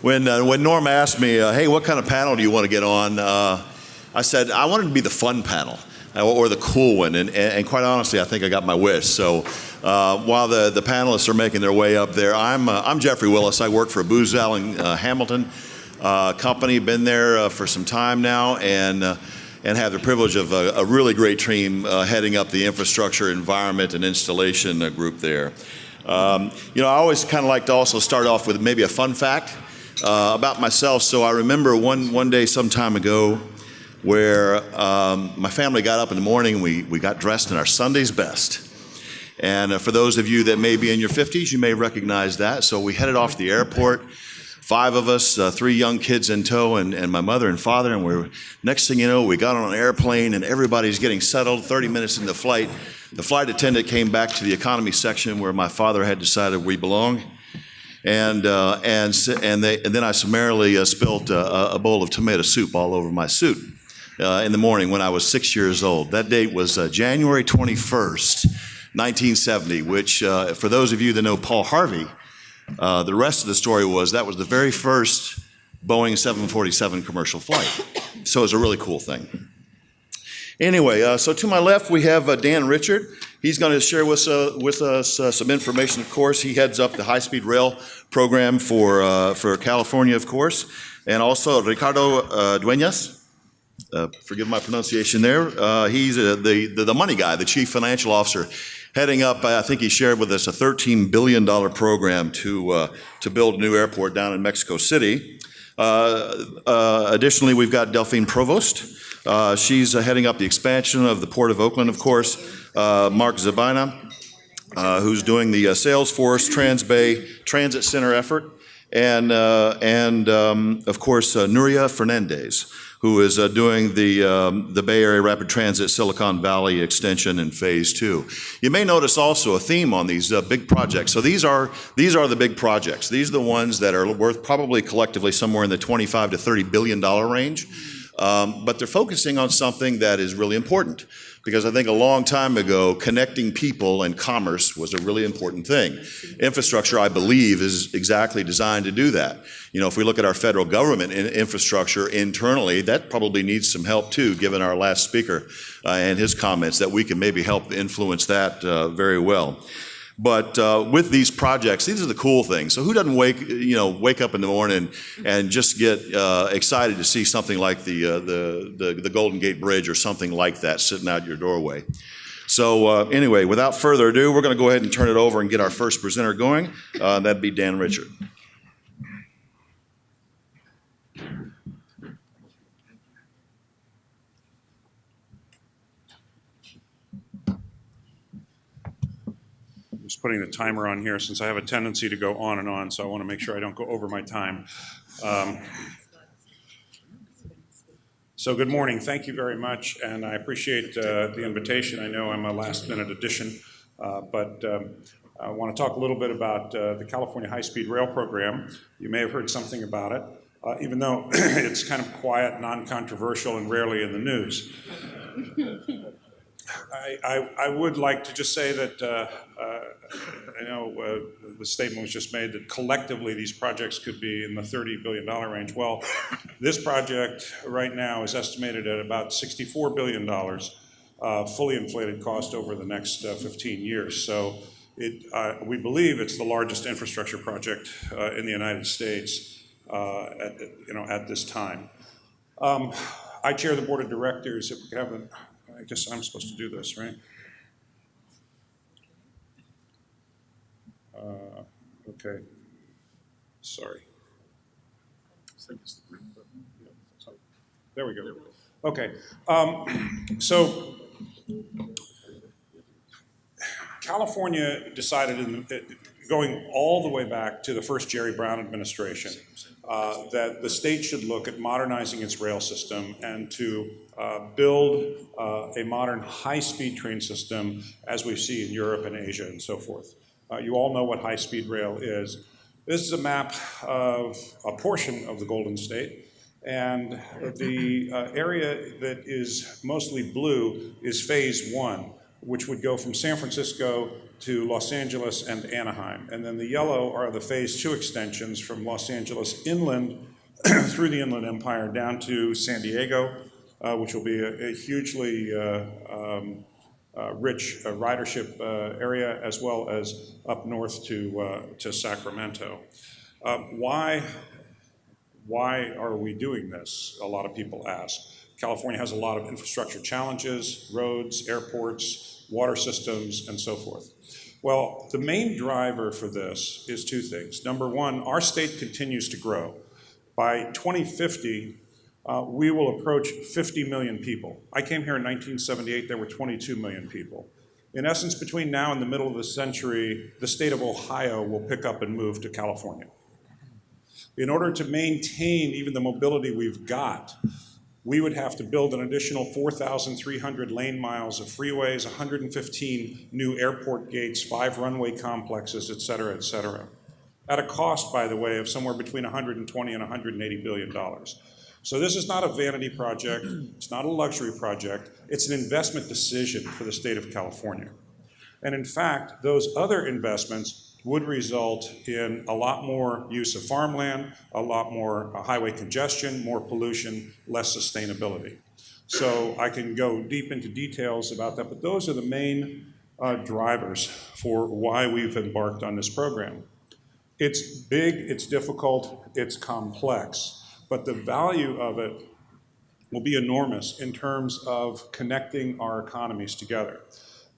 When Norm asked me, hey, what kind of panel do you want to get on? I said, I wanted to be the fun panel or the cool one. And quite honestly, I think I got my wish. So while the panelists are making their way up there, I'm Jeffrey Willis. I work for Booz Allen Hamilton company. Been there for some time now, and have the privilege of a really great team heading up the infrastructure, environment, and installation group there. I always kind of like to also start off with maybe a fun fact about myself. So I remember one day some time ago where my family got up in the morning, we got dressed in our Sunday's best. And for those of you that may be in your 50s, you may recognize that. So we headed off to the airport, 5 of us, 3 young kids in tow, and my mother and father. And next thing you know, we got on an airplane and everybody's getting settled. 30 minutes into flight, the flight attendant came back to the economy section where my father had decided we belong. And then I summarily spilt a bowl of tomato soup all over my suit in the morning when I was 6 years old. That date was January 21st, 1970, which for those of you that know Paul Harvey, the rest of the story was that was the very first Boeing 747 commercial flight. So it was a really cool thing. Anyway, so to my left we have Dan Richard. He's going to share with us some information, of course. He heads up the high-speed rail program for California, of course. And also Ricardo Dueñas. Forgive my pronunciation there. He's the money guy, the chief financial officer, heading up, I think he shared with us, a $13 billion program to build a new airport down in Mexico City. Additionally, we've got Delphine Provost. She's heading up the expansion of the Port of Oakland, of course. Mark Zabina, who's doing the Salesforce Trans-Bay Transit Center effort. And of course, Nuria Fernandez, who is doing the Bay Area Rapid Transit Silicon Valley extension in phase 2. You may notice also a theme on these big projects. So these are the big projects. These are the ones that are worth probably collectively somewhere in the $25 to $30 billion range. But they're focusing on something that is really important, because I think a long time ago, connecting people and commerce was a really important thing. Infrastructure, I believe, is exactly designed to do that. If we look at our federal government infrastructure internally, that probably needs some help too, given our last speaker and his comments, that we can maybe help influence that very well. But with these projects, these are the cool things. So who doesn't wake up in the morning and just get excited to see something like the Golden Gate Bridge or something like that sitting out your doorway? So anyway, without further ado, we're going to go ahead and turn it over and get our first presenter going. That'd be Dan Richard. Just putting the timer on here since I have a tendency to go on and on, so I want to make sure I don't go over my time. So good morning. Thank you very much, and I appreciate the invitation. I know I'm a last-minute addition, but I want to talk a little bit about the California High-Speed Rail Program. You may have heard something about it, even though it's kind of quiet, non-controversial, and rarely in the news. I would like to just say that I know the statement was just made that collectively these projects could be in the $30 billion range. Well, this project right now is estimated at about $64 billion, fully inflated cost over the next 15 years. So we believe it's the largest infrastructure project in the United States at this time. I chair the board of directors. If we could have I guess I'm supposed to do this, right? Okay. Sorry. There we go. Okay. So California decided, going all the way back to the first Jerry Brown administration, that the state should look at modernizing its rail system and to build a modern high-speed train system as we see in Europe and Asia and so forth. You all know what high-speed rail is. This is a map of a portion of the Golden State, and the area that is mostly blue is phase 1, which would go from San Francisco to Los Angeles and Anaheim. And then the yellow are the phase 2 extensions from Los Angeles inland through the Inland Empire down to San Diego, which will be a hugely rich ridership area, as well as up north to Sacramento. Why are we doing this? A lot of people ask. California has a lot of infrastructure challenges, roads, airports, water systems, and so forth. Well, the main driver for this is two things. Number one, our state continues to grow. By 2050, we will approach 50 million people. I came here in 1978, there were 22 million people. In essence, between now and the middle of the century, the state of Ohio will pick up and move to California. In order to maintain even the mobility we've got, we would have to build an additional 4,300 lane miles of freeways, 115 new airport gates, 5 runway complexes, et cetera, at a cost, by the way, of somewhere between $120 and $180 billion. So this is not a vanity project, it's not a luxury project, it's an investment decision for the state of California. And in fact, those other investments would result in a lot more use of farmland, a lot more highway congestion, more pollution, less sustainability. So I can go deep into details about that, but those are the main drivers for why we've embarked on this program. It's big, it's difficult, it's complex, but the value of it will be enormous in terms of connecting our economies together.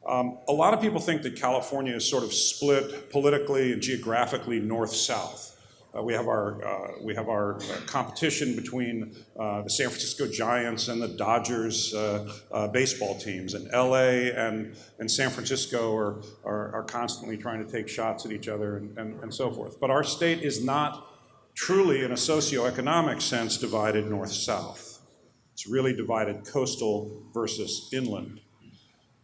A lot of people think that California is sort of split politically and geographically north-south. We have our competition between the San Francisco Giants and the Dodgers baseball teams, and LA and San Francisco are constantly trying to take shots at each other and so forth. But our state is not truly, in a socioeconomic sense, divided north-south. It's really divided coastal versus inland.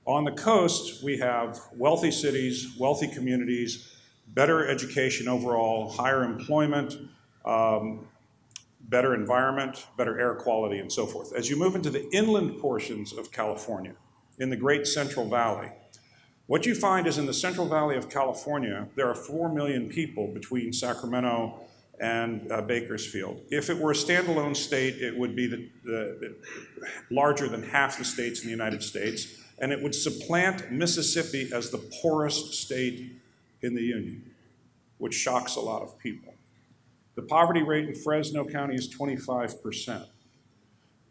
On the coast, we have wealthy cities, wealthy communities, better education overall, higher employment, better environment, better air quality, and so forth. As you move into the inland portions of California, in the Great Central Valley, what you find is in the Central Valley of California, there are 4 million people between Sacramento and Bakersfield. If it were a standalone state, it would be larger than half the states in the United States, and it would supplant Mississippi as the poorest state in the Union, which shocks a lot of people. The poverty rate in Fresno County is 25%.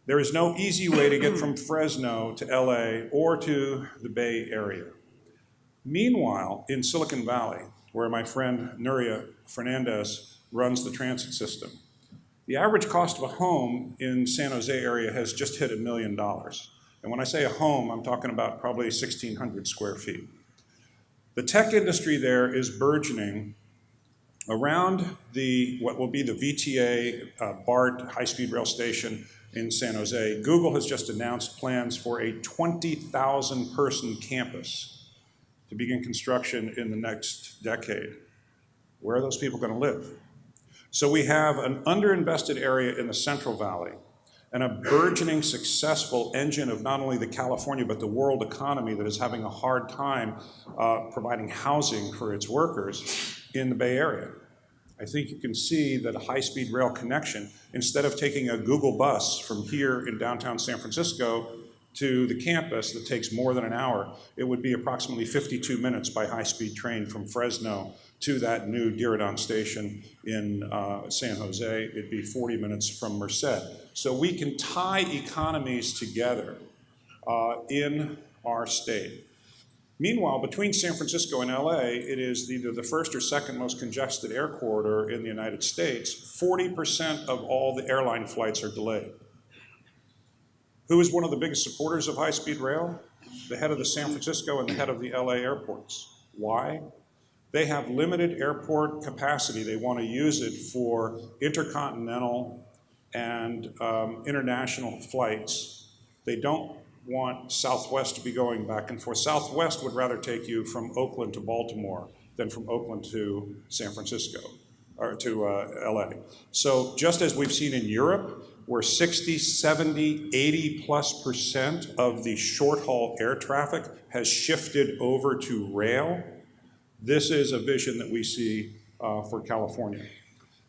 There is no easy way to get from Fresno to LA or to the Bay Area. Meanwhile, in Silicon Valley, where my friend Nuria Fernandez runs the transit system, the average cost of a home in San Jose area has just hit $1 million. And when I say a home, I'm talking about probably 1,600 square feet. The tech industry there is burgeoning around what will be the VTA BART high-speed rail station in San Jose. Google has just announced plans for a 20,000 person campus to begin construction in the next decade. Where are those people going to live? So we have an underinvested area in the Central Valley and a burgeoning successful engine of not only the California but the world economy that is having a hard time providing housing for its workers in the Bay Area. I think you can see that a high-speed rail connection, instead of taking a Google bus from here in downtown San Francisco to the campus that takes more than an hour, it would be approximately 52 minutes by high-speed train from Fresno to that new Diridon station in San Jose. It'd be 40 minutes from Merced. So we can tie economies together in our state. Meanwhile, between San Francisco and LA, it is either the first or second most congested air corridor in the United States. 40% of all the airline flights are delayed. Who is one of the biggest supporters of high-speed rail? The head of the San Francisco and the head of the LA airports. Why? They have limited airport capacity. They want to use it for intercontinental and international flights. They don't want Southwest to be going back and forth. Southwest would rather take you from Oakland to Baltimore than from Oakland to San Francisco or to LA. So just as we've seen in Europe, where 60, 70, 80+% of the short-haul air traffic has shifted over to rail. This is a vision that we see for California.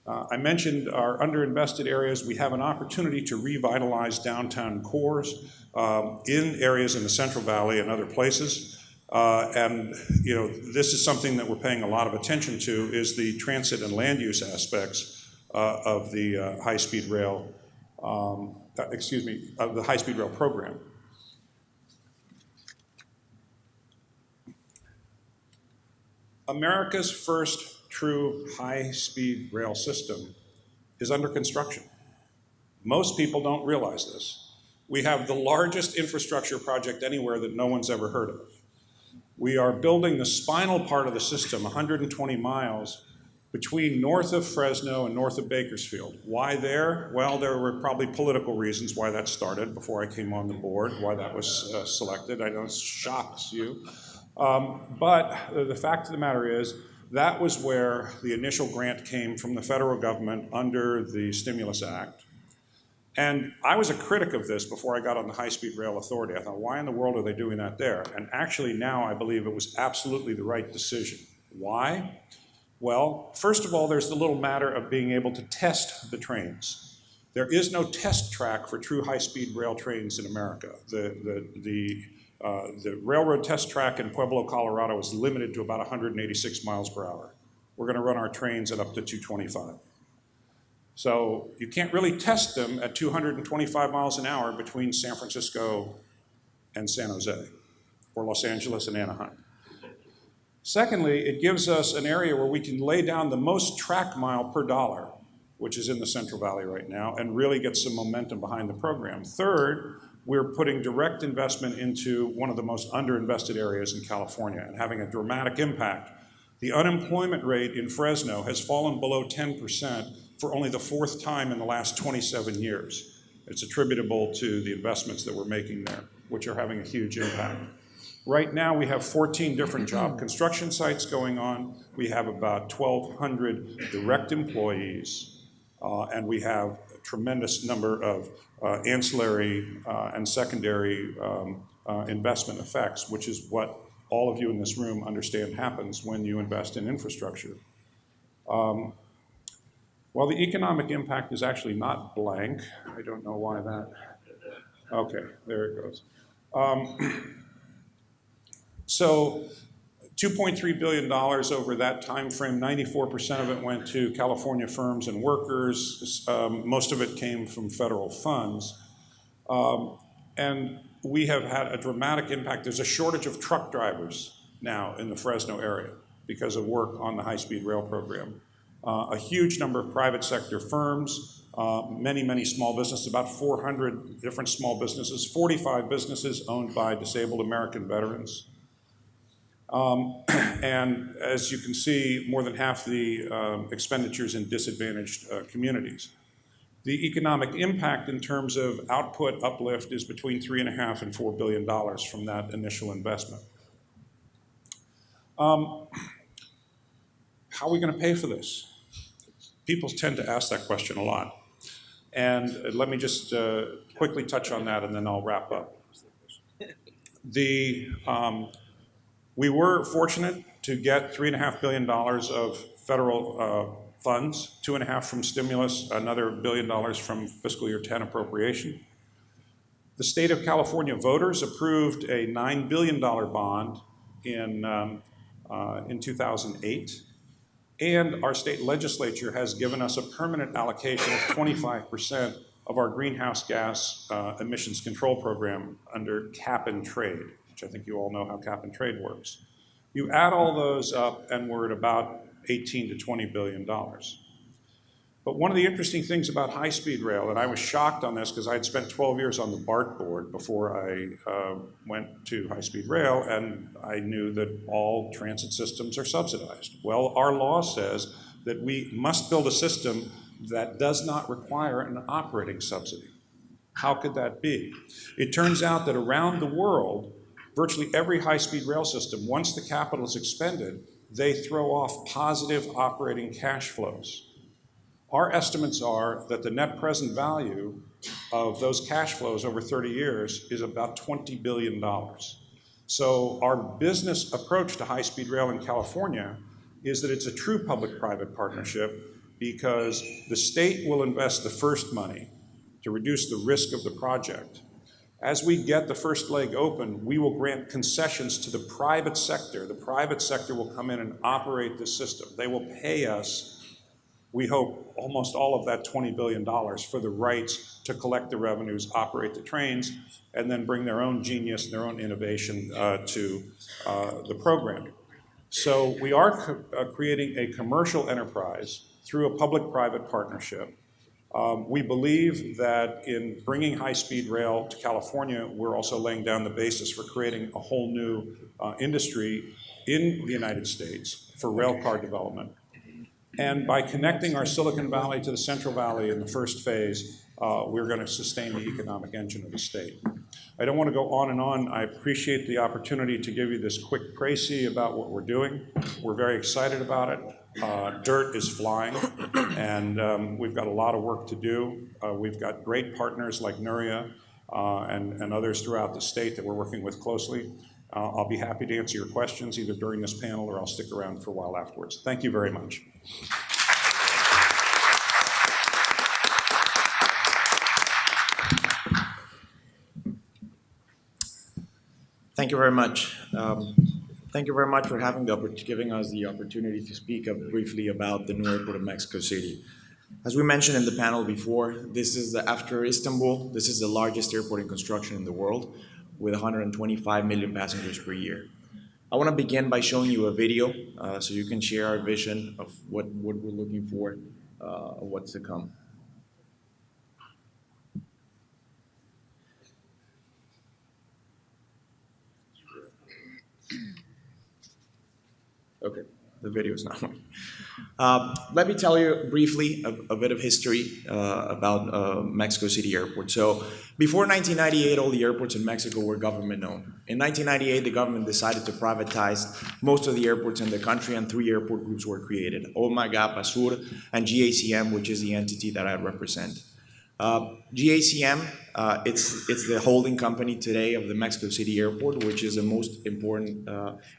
I mentioned our underinvested areas. We have an opportunity to revitalize downtown cores in areas in the Central Valley and other places. And this is something that we're paying a lot of attention to, is the transit and land use aspects of the high-speed rail, of the high-speed rail program. America's first true high-speed rail system is under construction. Most people don't realize this. We have the largest infrastructure project anywhere that no one's ever heard of. We are building the spinal part of the system, 120 miles, between north of Fresno and north of Bakersfield. Why there? Well, there were probably political reasons why that started before I came on the board, why that was selected. I know it shocks you. But the fact of the matter is, that was where the initial grant came from the federal government under the Stimulus Act. And I was a critic of this before I got on the High-Speed Rail Authority. I thought, why in the world are they doing that there? And actually now I believe it was absolutely the right decision. Why? Well, first of all, there's the little matter of being able to test the trains. There is no test track for true high-speed rail trains in America. The railroad test track in Pueblo, Colorado is limited to about 186 miles per hour. We're going to run our trains at up to 225. So you can't really test them at 225 miles an hour between San Francisco and San Jose, or Los Angeles and Anaheim. Secondly, it gives us an area where we can lay down the most track mile per dollar, which is in the Central Valley right now, and really get some momentum behind the program. Third, we're putting direct investment into one of the most underinvested areas in California and having a dramatic impact. The unemployment rate in Fresno has fallen below 10% for only the fourth time in the last 27 years. It's attributable to the investments that we're making there, which are having a huge impact. Right now, we have 14 different job construction sites going on. We have about 1,200 direct employees, and we have a tremendous number of ancillary and secondary investment effects, which is what all of you in this room understand happens when you invest in infrastructure. Well, the economic impact is actually not blank. I don't know why that. Okay, there it goes. So $2.3 billion over that time frame, 94% of it went to California firms and workers. Most of it came from federal funds. And we have had a dramatic impact. There's a shortage of truck drivers now in the Fresno area because of work on the high-speed rail program. A huge number of private sector firms, many, many small businesses, about 400 different small businesses, 45 businesses owned by disabled American veterans. And as you can see, more than half the expenditures in disadvantaged communities. The economic impact in terms of output uplift is between $3.5 and $4 billion from that initial investment. How are we going to pay for this? People tend to ask that question a lot. And let me just quickly touch on that and then I'll wrap up. We were fortunate to get $3.5 billion of federal funds, 2.5 from stimulus, another $1 billion from fiscal year 10 appropriation. The state of California voters approved a $9 billion bond in 2008. And our state legislature has given us a permanent allocation of 25% of our greenhouse gas emissions control program under cap and trade, which I think you all know how cap and trade works. You add all those up and we're at about $18 to $20 billion. But one of the interesting things about high-speed rail, and I was shocked on this because I had spent 12 years on the BART board before I went to high-speed rail, and I knew that all transit systems are subsidized. Well, our law says that we must build a system that does not require an operating subsidy. How could that be? It turns out that around the world, virtually every high-speed rail system, once the capital is expended, they throw off positive operating cash flows. Our estimates are that the net present value of those cash flows over 30 years is about $20 billion. So our business approach to high-speed rail in California is that it's a true public-private partnership because the state will invest the first money to reduce the risk of the project. As we get the first leg open, we will grant concessions to the private sector. The private sector will come in and operate the system. They will pay us, we hope, almost all of that $20 billion for the rights to collect the revenues, operate the trains, and then bring their own genius, their own innovation to the program. So we are creating a commercial enterprise through a public-private partnership. We believe that in bringing high-speed rail to California, we're also laying down the basis for creating a whole new industry in the United States for rail car development. And by connecting our Silicon Valley to the Central Valley in the first phase, we're going to sustain the economic engine of the state. I don't want to go on and on. I appreciate the opportunity to give you this quick précis about what we're doing. We're very excited about it. Dirt is flying, and we've got a lot of work to do. We've got great partners like Nuria and others throughout the state that we're working with closely. I'll be happy to answer your questions either during this panel or I'll stick around for a while afterwards. Thank you very much. Thank you very much. Thank you very much for giving us the opportunity to speak briefly about the new airport of Mexico City. As we mentioned in the panel before, this is after Istanbul, this is the largest airport in construction in the world with 125 million passengers per year. I want to begin by showing you a video so you can share our vision of what we're looking for, what's to come. Okay, the video is not on. Let me tell you briefly a bit of history about Mexico City Airport. So before 1998, all the airports in Mexico were government-owned. In 1998, the government decided to privatize most of the airports in the country, and 3 airport groups were created: OMAGA, PASUR, and GACM, which is the entity that I represent. GACM, it's the holding company today of the Mexico City Airport, which is the most important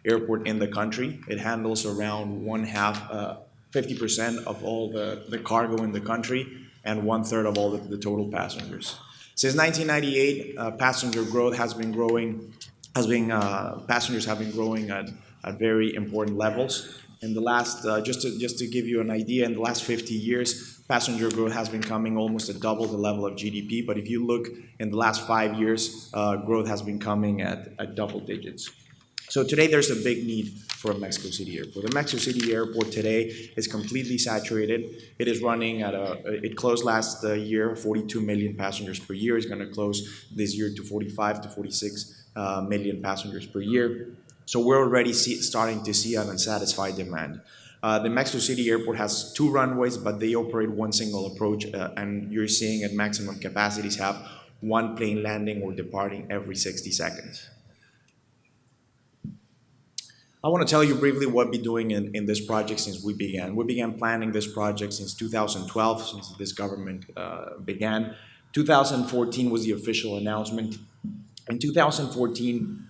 airport in the country. It handles around 50% of all the cargo in the country and 1/3 of all the total passengers. Since 1998, passenger growth has been growing. Passengers have been growing at very important levels. In the last, just to give you an idea, in the last 50 years, passenger growth has been coming almost at double the level of GDP. But if you look in the last 5 years, growth has been coming at double digits. So today there's a big need for a Mexico City Airport. The Mexico City Airport today is completely saturated. It is running at it closed last year, 42 million passengers per year. It's going to close this year to 45 to 46 million passengers per year. So we're already starting to see an unsatisfied demand. The Mexico City Airport has 2 runways, but they operate one single approach, and you're seeing at maximum capacities have 1 plane landing or departing every 60 seconds. I want to tell you briefly what we've been doing in this project since we began. We began planning this project since 2012, since this government began. 2014 was the official announcement. In 2014,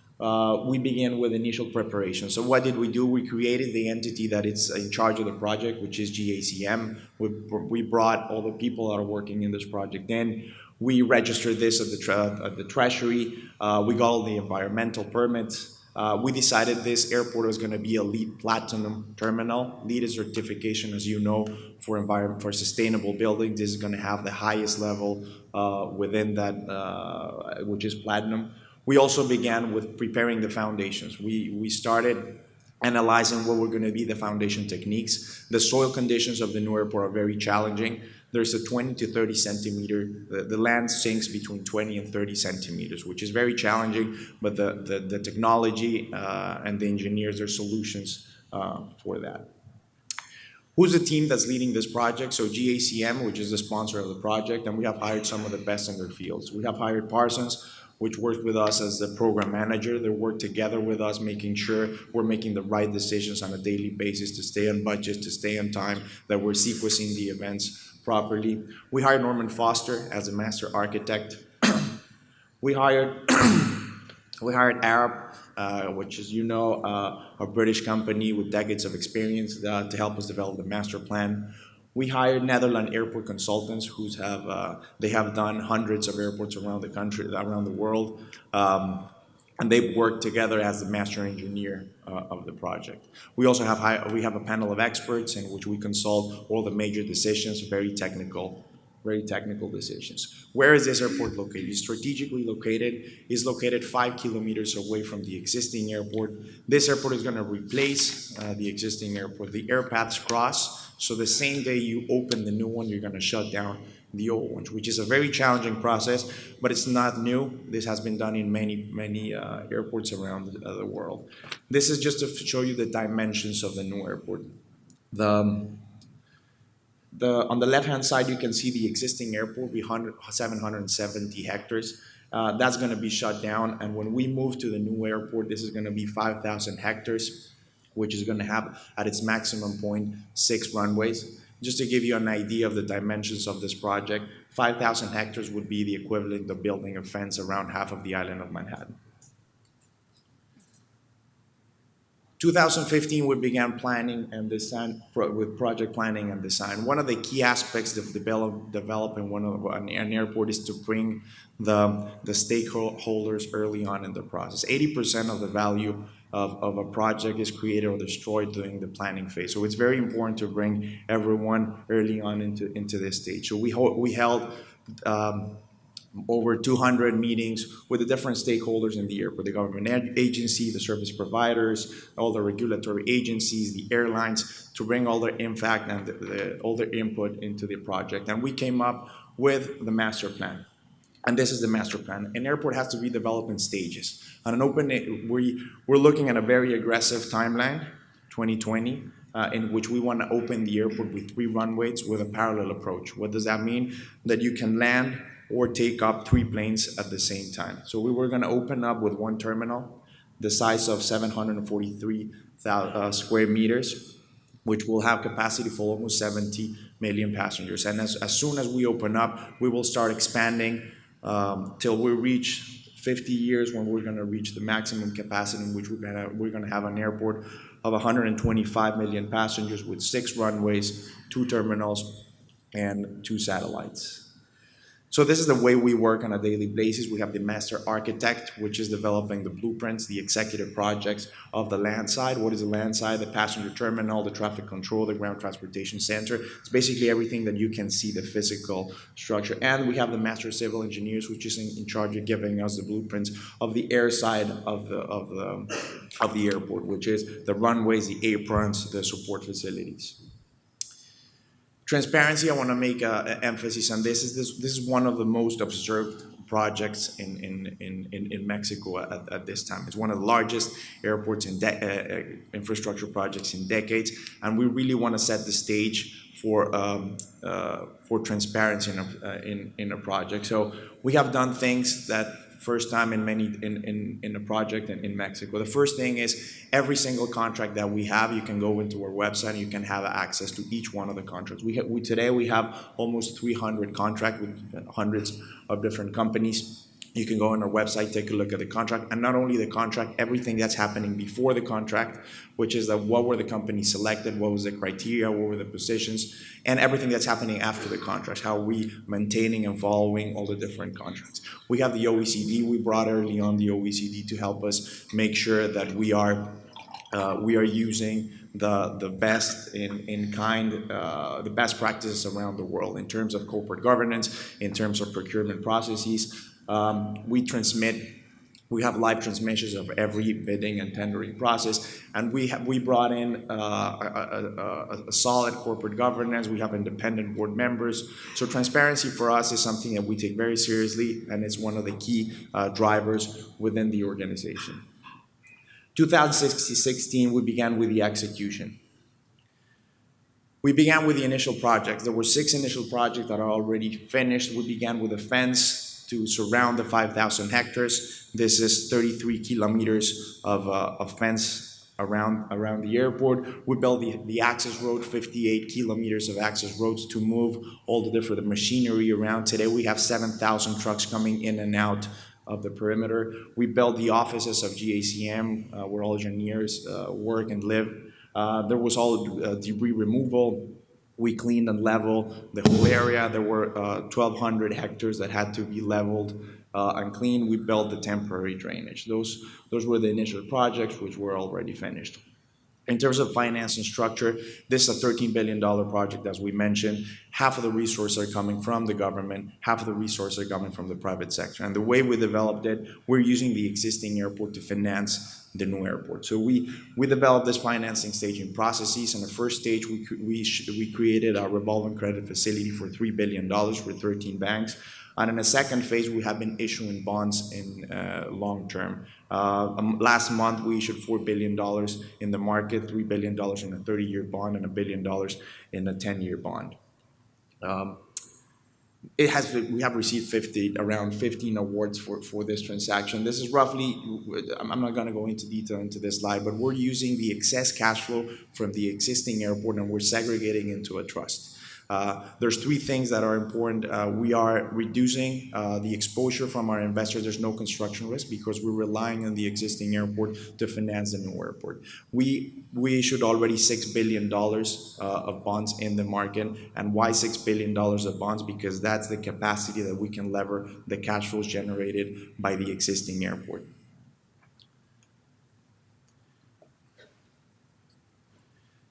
we began with initial preparation. So what did we do? We created the entity that is in charge of the project, which is GACM. We brought all the people that are working in this project in. We registered this at the Treasury. We got all the environmental permits. We decided this airport was going to be a LEED Platinum terminal. LEED is certification, as you know, for sustainable buildings. This is going to have the highest level within that, which is Platinum. We also began with preparing the foundations. We started analyzing what were going to be the foundation techniques. The soil conditions of the new airport are very challenging. There's a 20 to 30 centimeter, the land sinks between 20 and 30 centimeters, which is very challenging, but the technology and the engineers, their solutions for that. Who's the team that's leading this project? So GACM, which is the sponsor of the project, and we have hired some of the best in their fields. We have hired Parsons, which works with us as the program manager. They work together with us, making sure we're making the right decisions on a daily basis to stay on budget, to stay on time, that we're sequencing the events properly. We hired Norman Foster as a master architect. We hired Arab, which is, a British company with decades of experience to help us develop the master plan. We hired Netherlands airport consultants they have done hundreds of airports around the country, around the world, and they work together as the master engineer of the project. We also have a panel of experts in which we consult all the major decisions, very technical decisions. Where is this airport located? It's strategically located. It's located 5 kilometers away from the existing airport. This airport is going to replace the existing airport. The air paths cross, so the same day you open the new one, you're going to shut down the old ones, which is a very challenging process, but it's not new. This has been done in many airports around the world. This is just to show you the dimensions of the new airport. On the left-hand side, you can see the existing airport, 770 hectares. That's going to be shut down, and when we move to the new airport, this is going to be 5,000 hectares, which is going to have, at its maximum point, 6 runways. Just to give you an idea of the dimensions of this project, 5,000 hectares would be the equivalent of building a fence around half of the island of Manhattan. 2015, we began planning and design with project planning and design. One of the key aspects of developing an airport is to bring the stakeholders early on in the process. 80% of the value of a project is created or destroyed during the planning phase. So it's very important to bring everyone early on into this stage. So we held over 200 meetings with the different stakeholders in the airport, the government agency, the service providers, all the regulatory agencies, the airlines, to bring all their impact and all their input into the project. And we came up with the master plan. And this is the master plan. An airport has to be developed in stages. On an we're looking at a very aggressive timeline, 2020, in which we want to open the airport with 3 runways with a parallel approach. What does that mean? That you can land or take up 3 planes at the same time. So we were going to open up with 1 terminal, the size of 743 square meters, which will have capacity for almost 70 million passengers. And as soon as we open up, we will start expanding till we reach 50 years, when we're going to reach the maximum capacity in which we're going to have an airport of 125 million passengers with 6 runways, 2 terminals, and 2 satellites. So this is the way we work on a daily basis. We have the master architect, which is developing the blueprints, the executive projects of the land side. What is the land side? The passenger terminal, the traffic control, the ground transportation center. It's basically everything that you can see, the physical structure. And we have the master civil engineers, which is in charge of giving us the blueprints of the air side of the airport, which is the runways, the aprons, the support facilities. Transparency, I want to make an emphasis on this. This is one of the most observed projects in Mexico at this time. It's one of the largest airports in infrastructure projects in decades, and we really want to set the stage for transparency in a project. So we have done things that first time in a project in Mexico. The first thing is every single contract that we have, you can go into our website and you can have access to each one of the contracts. Today we have almost 300 contracts with hundreds of different companies. You can go on our website, take a look at the contract, and not only the contract, everything that's happening before the contract, which is what were the companies selected, what was the criteria, what were the positions, and everything that's happening after the contract, how are we maintaining and following all the different contracts. We have the OECD. We brought early on the OECD to help us make sure that we are using the best the best practices around the world in terms of corporate governance, in terms of procurement processes. We have live transmissions of every bidding and tendering process, and we brought in a solid corporate governance. We have independent board members. So transparency for us is something that we take very seriously, and it's one of the key drivers within the organization. 2016, we began with the execution. We began with the initial projects. There were 6 initial projects that are already finished. We began with a fence to surround the 5,000 hectares. This is 33 kilometers of fence around the airport. We built the access road, 58 kilometers of access roads to move all the different machinery around. Today we have 7,000 trucks coming in and out of the perimeter. We built the offices of GACM, where all engineers work and live. There was all debris removal. We cleaned and leveled the whole area. There were 1,200 hectares that had to be leveled and cleaned. We built the temporary drainage. Those were the initial projects, which were already finished. In terms of finance and structure, this is a $13 billion project, as we mentioned. Half of the resources are coming from the government, half of the resources are coming from the private sector. And the way we developed it, we're using the existing airport to finance the new airport. So we developed this financing staging processes. In the first stage, we created a revolving credit facility for $3 billion for 13 banks. And in the second phase, we have been issuing bonds in long term. Last month, we issued $4 billion in the market, $3 billion in a 30-year bond, and $1 billion in a 10-year bond. We have received around 15 awards for this transaction. This is roughly, I'm not going to go into detail into this slide, but we're using the excess cash flow from the existing airport and we're segregating into a trust. There's three things that are important. We are reducing the exposure from our investors. There's no construction risk because we're relying on the existing airport to finance the new airport. We issued already $6 billion of bonds in the market. And why $6 billion of bonds? Because that's the capacity that we can lever the cash flows generated by the existing airport.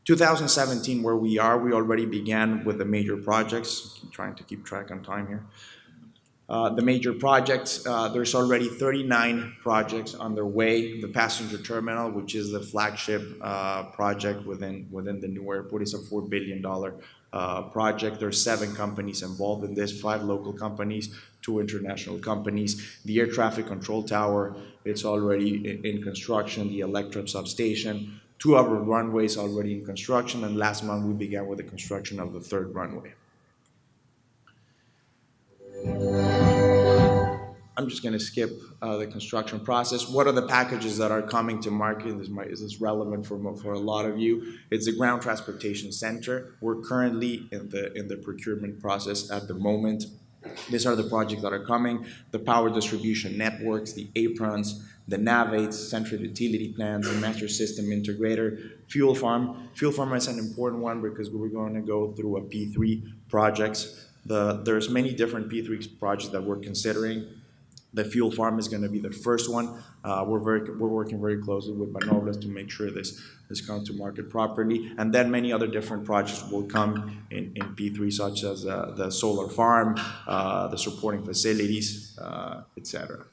2017, where we already began with the major projects. I'm trying to keep track on time here. The major projects, there's already 39 projects underway. The passenger terminal, which is the flagship project within the new airport, is a $4 billion project. There's 7 companies involved in this, 5 local companies, 2 international companies. The air traffic control tower, it's already in construction. The Electrum substation, 2 other runways already in construction, and last month we began with the construction of the 3rd runway. I'm just going to skip the construction process. What are the packages that are coming to market? Is this relevant for a lot of you? It's the ground transportation center. We're currently in the procurement process at the moment. These are the projects that are coming: the power distribution networks, the aprons, the navates, central utility plants, the master system integrator, fuel farm. Fuel farm is an important one because we're going to go through a P3 projects. There's many different P3 projects that we're considering. The fuel farm is going to be the first one. We're working very closely with Manobles to make sure this comes to market properly. And then many other different projects will come in P3, such as the solar farm, the supporting facilities, etc.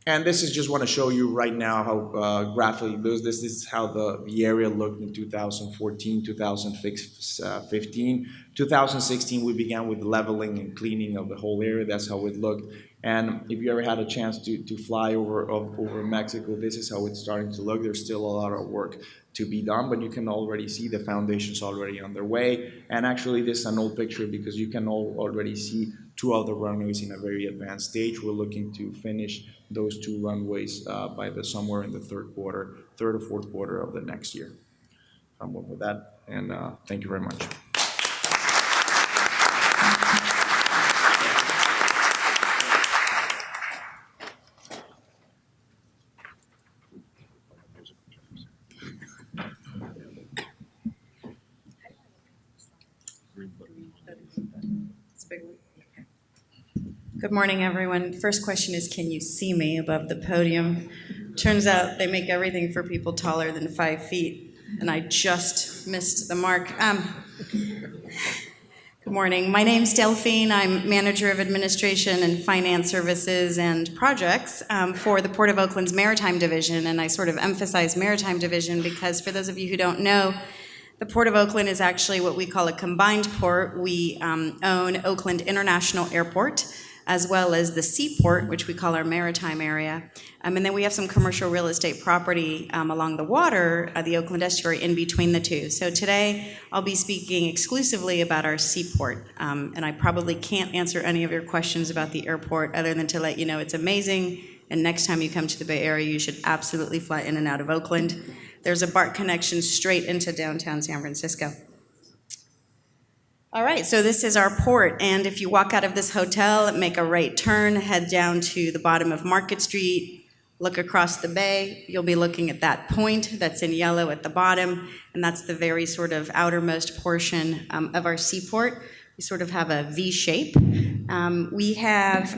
And this is just want to show you right now how graphically this is how the area looked in 2014, 2015. 2016, we began with leveling and cleaning of the whole area. That's how it looked. And if you ever had a chance to fly over Mexico, this is how it's starting to look. There's still a lot of work to be done, but you can already see the foundations already underway. And actually, this is an old picture because you can already see 2 of the runways in a very advanced stage. We're looking to finish those 2 runways by somewhere in the 3rd or 4th quarter of the next year. I'm done with that, and thank you very much. Good morning, everyone. First question is, can you see me above the podium? Turns out they make everything for people taller than 5 feet, and I just missed the mark. Good morning. My name's Delphine. I'm Manager of Administration and Finance Services and Projects for the Port of Oakland's Maritime Division, and I sort of emphasize Maritime Division because for those of you who don't know, the Port of Oakland is actually what we call a combined port. We own Oakland International Airport, as well as the seaport, which we call our maritime area. And then we have some commercial real estate property along the water, the Oakland Estuary, in between the two. So today, I'll be speaking exclusively about our seaport. And I probably can't answer any of your questions about the airport other than to let you know it's amazing. And next time you come to the Bay Area, you should absolutely fly in and out of Oakland. There's a BART connection straight into downtown San Francisco. All right, so this is our port, and if you walk out of this hotel, make a right turn, head down to the bottom of Market Street, look across the bay, you'll be looking at that point that's in yellow at the bottom, and that's the very sort of outermost portion of our seaport. We sort of have a V shape. We have,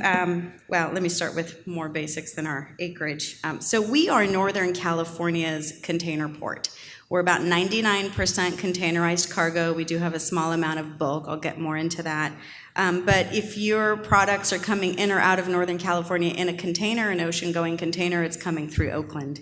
well, let me start with more basics than our acreage. So we are Northern California's container port. We're about 99% containerized cargo. We do have a small amount of bulk. I'll get more into that. But if your products are coming in or out of Northern California in a container, an ocean-going container, it's coming through Oakland.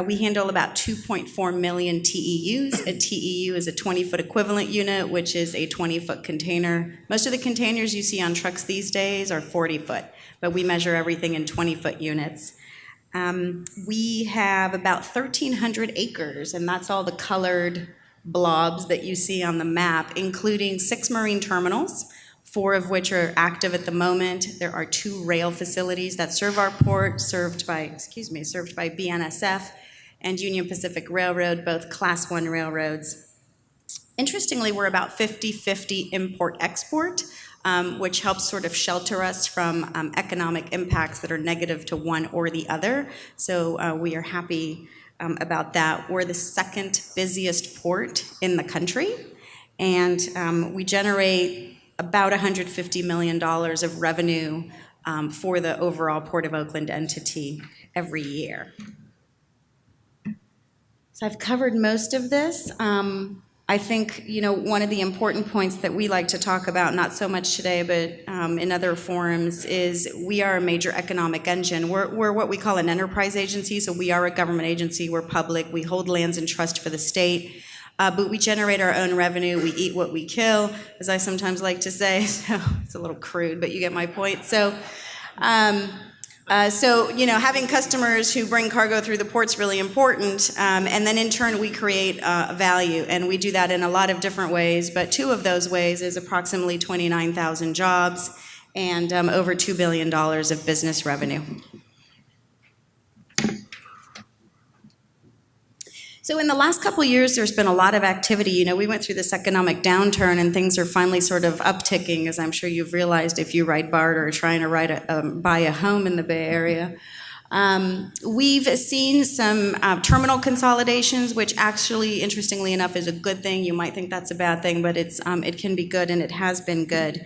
We handle about 2.4 million TEUs. A TEU is a 20-foot equivalent unit, which is a 20-foot container. Most of the containers you see on trucks these days are 40-foot, but we measure everything in 20-foot units. We have about 1,300 acres, and that's all the colored blobs that you see on the map, including 6 marine terminals, 4 of which are active at the moment. There are 2 rail facilities that serve our port, served by BNSF and Union Pacific Railroad, both Class 1 railroads. Interestingly, we're about 50-50 import-export, which helps sort of shelter us from economic impacts that are negative to one or the other. So we are happy about that. We're the second busiest port in the country, and we generate about $150 million of revenue for the overall Port of Oakland entity every year. So I've covered most of this. I think, you know, one of the important points that we like to talk about, not so much today, but in other forums, is we are a major economic engine. We're what we call an enterprise agency, so we are a government agency, we're public, we hold lands in trust for the state, but we generate our own revenue, we eat what we kill, as I sometimes like to say, so it's a little crude, but you get my point. So, you know, having customers who bring cargo through the port's really important, and then in turn we create value, and we do that in a lot of different ways, but 2 of those ways is approximately 29,000 jobs and over $2 billion of business revenue. So in the last couple of years, there's been a lot of activity. You know, we went through this economic downturn, and things are finally sort of upticking, as I'm sure you've realized if you ride BART or are trying to buy a home in the Bay Area. We've seen some terminal consolidations, which actually, interestingly enough, is a good thing. You might think that's a bad thing, but it can be good, and it has been good.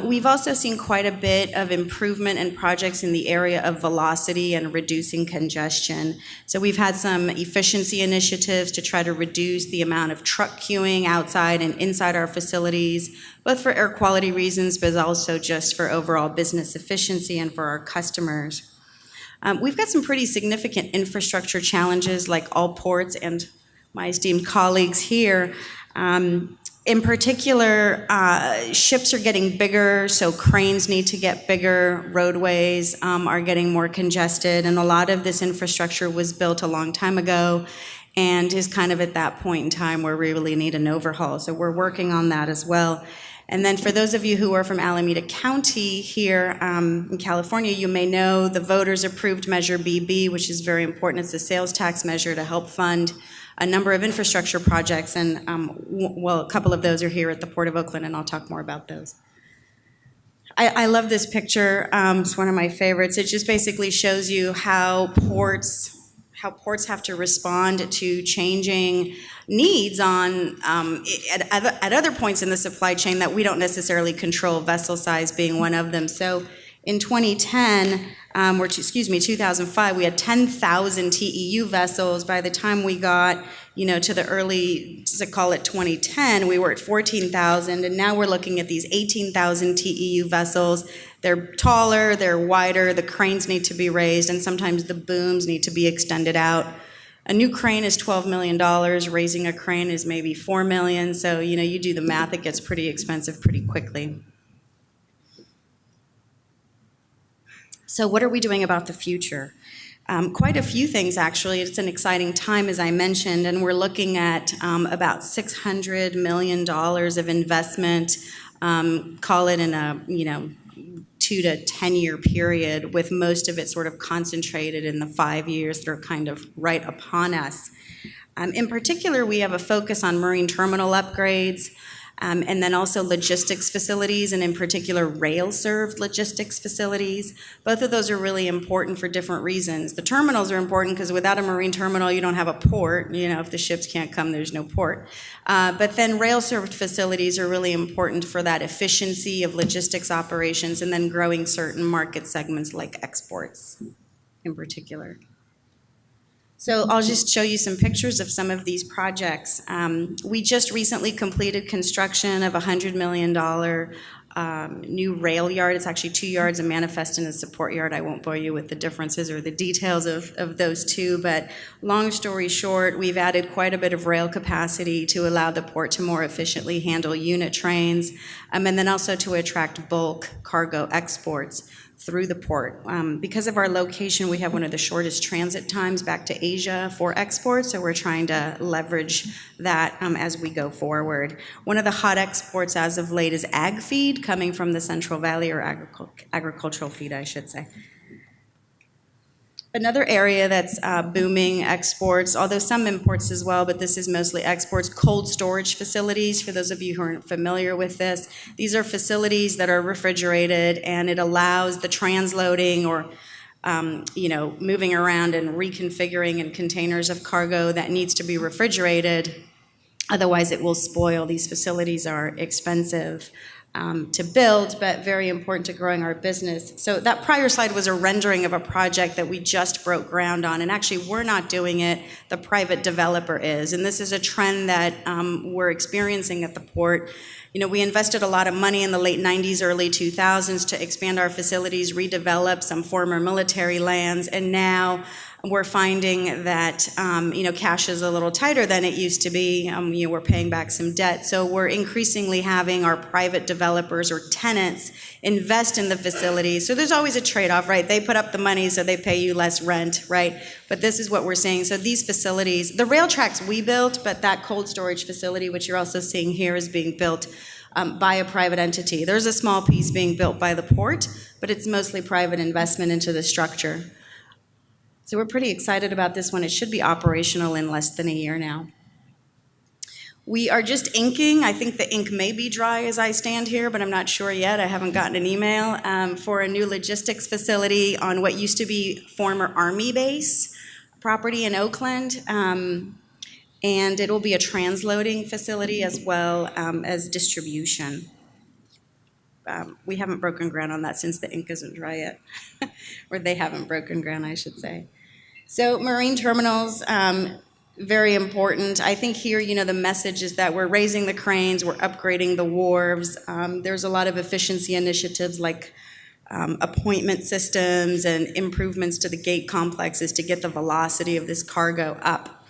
We've also seen quite a bit of improvement in projects in the area of velocity and reducing congestion. So we've had some efficiency initiatives to try to reduce the amount of truck queuing outside and inside our facilities, both for air quality reasons, but also just for overall business efficiency and for our customers. We've got some pretty significant infrastructure challenges, like all ports and my esteemed colleagues here. In particular, ships are getting bigger, so cranes need to get bigger, roadways are getting more congested, and a lot of this infrastructure was built a long time ago and is kind of at that point in time where we really need an overhaul. So we're working on that as well. And then for those of you who are from Alameda County here in California, you may know the voters approved Measure BB, which is very important. It's a sales tax measure to help fund a number of infrastructure projects. And well, a couple of those are here at the Port of Oakland, and I'll talk more about those. I love this picture. It's one of my favorites. It just basically shows you how ports have to respond to changing needs on at other points in the supply chain that we don't necessarily control, vessel size being one of them. So in 2005, we had 10,000 TEU vessels. By the time we got, to the early, to call it 2010, we were at 14,000, and now we're looking at these 18,000 TEU vessels. They're taller, they're wider, the cranes need to be raised, and sometimes the booms need to be extended out. A new crane is $12 million, raising a crane is maybe $4 million, so you do the math, it gets pretty expensive pretty quickly. So what are we doing about the future? Quite a few things, actually. It's an exciting time, as I mentioned, and we're looking at about $600 million of investment, call it in a 2 to 10 year period, with most of it sort of concentrated in the 5 years that are kind of right upon us. In particular, we have a focus on marine terminal upgrades, and then also logistics facilities, and in particular rail-served logistics facilities. Both of those are really important for different reasons. The terminals are important because without a marine terminal, you don't have a port. If the ships can't come, there's no port. But then rail-served facilities are really important for that efficiency of logistics operations, and then growing certain market segments like exports in particular. So I'll just show you some pictures of some of these projects. We just recently completed construction of a $100 million new rail yard. It's actually 2 yards, a manifest and a support yard. I won't bore you with the differences or the details of those two, but long story short, we've added quite a bit of rail capacity to allow the port to more efficiently handle unit trains, and then also to attract bulk cargo exports through the port. Because of our location, we have one of the shortest transit times back to Asia for exports, so we're trying to leverage that as we go forward. One of the hot exports as of late is ag feed coming from the Central Valley, or agricultural feed, I should say. Another area that's booming exports, although some imports as well, but this is mostly exports, cold storage facilities. For those of you who aren't familiar with this, these are facilities that are refrigerated, and it allows the transloading or moving around and reconfiguring in containers of cargo that needs to be refrigerated. Otherwise, it will spoil. These facilities are expensive to build, but very important to growing our business. So that prior slide was a rendering of a project that we just broke ground on, and actually we're not doing it, the private developer is, and this is a trend that we're experiencing at the port. We invested a lot of money in the late 90s, early 2000s to expand our facilities, redevelop some former military lands, and now we're finding that cash is a little tighter than it used to be. We're paying back some debt, so we're increasingly having our private developers or tenants invest in the facilities. So there's always a trade-off, right? They put up the money, so they pay you less rent, right? But this is what we're seeing. So these facilities, the rail tracks we built, but that cold storage facility, which you're also seeing here, is being built by a private entity. There's a small piece being built by the port, but it's mostly private investment into the structure. So we're pretty excited about this one. It should be operational in less than a year now. We are just inking. I think the ink may be dry as I stand here, but I'm not sure yet. I haven't gotten an email for a new logistics facility on what used to be former Army base property in Oakland. And it'll be a transloading facility as well as distribution. We haven't broken ground on that since the ink isn't dry yet. Or they haven't broken ground, I should say. So marine terminals, very important. I think here, the message is that we're raising the cranes, we're upgrading the wharves. There's a lot of efficiency initiatives like appointment systems and improvements to the gate complexes to get the velocity of this cargo up.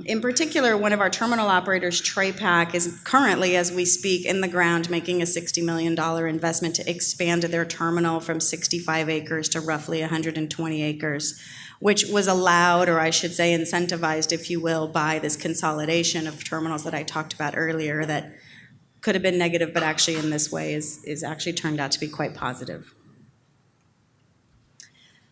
In particular, one of our terminal operators, TrayPack, is currently, as we speak, in the ground making a $60 million investment to expand their terminal from 65 acres to roughly 120 acres, which was allowed, or I should say incentivized, if you will, by this consolidation of terminals that I talked about earlier that could have been negative, but actually in this way is actually turned out to be quite positive.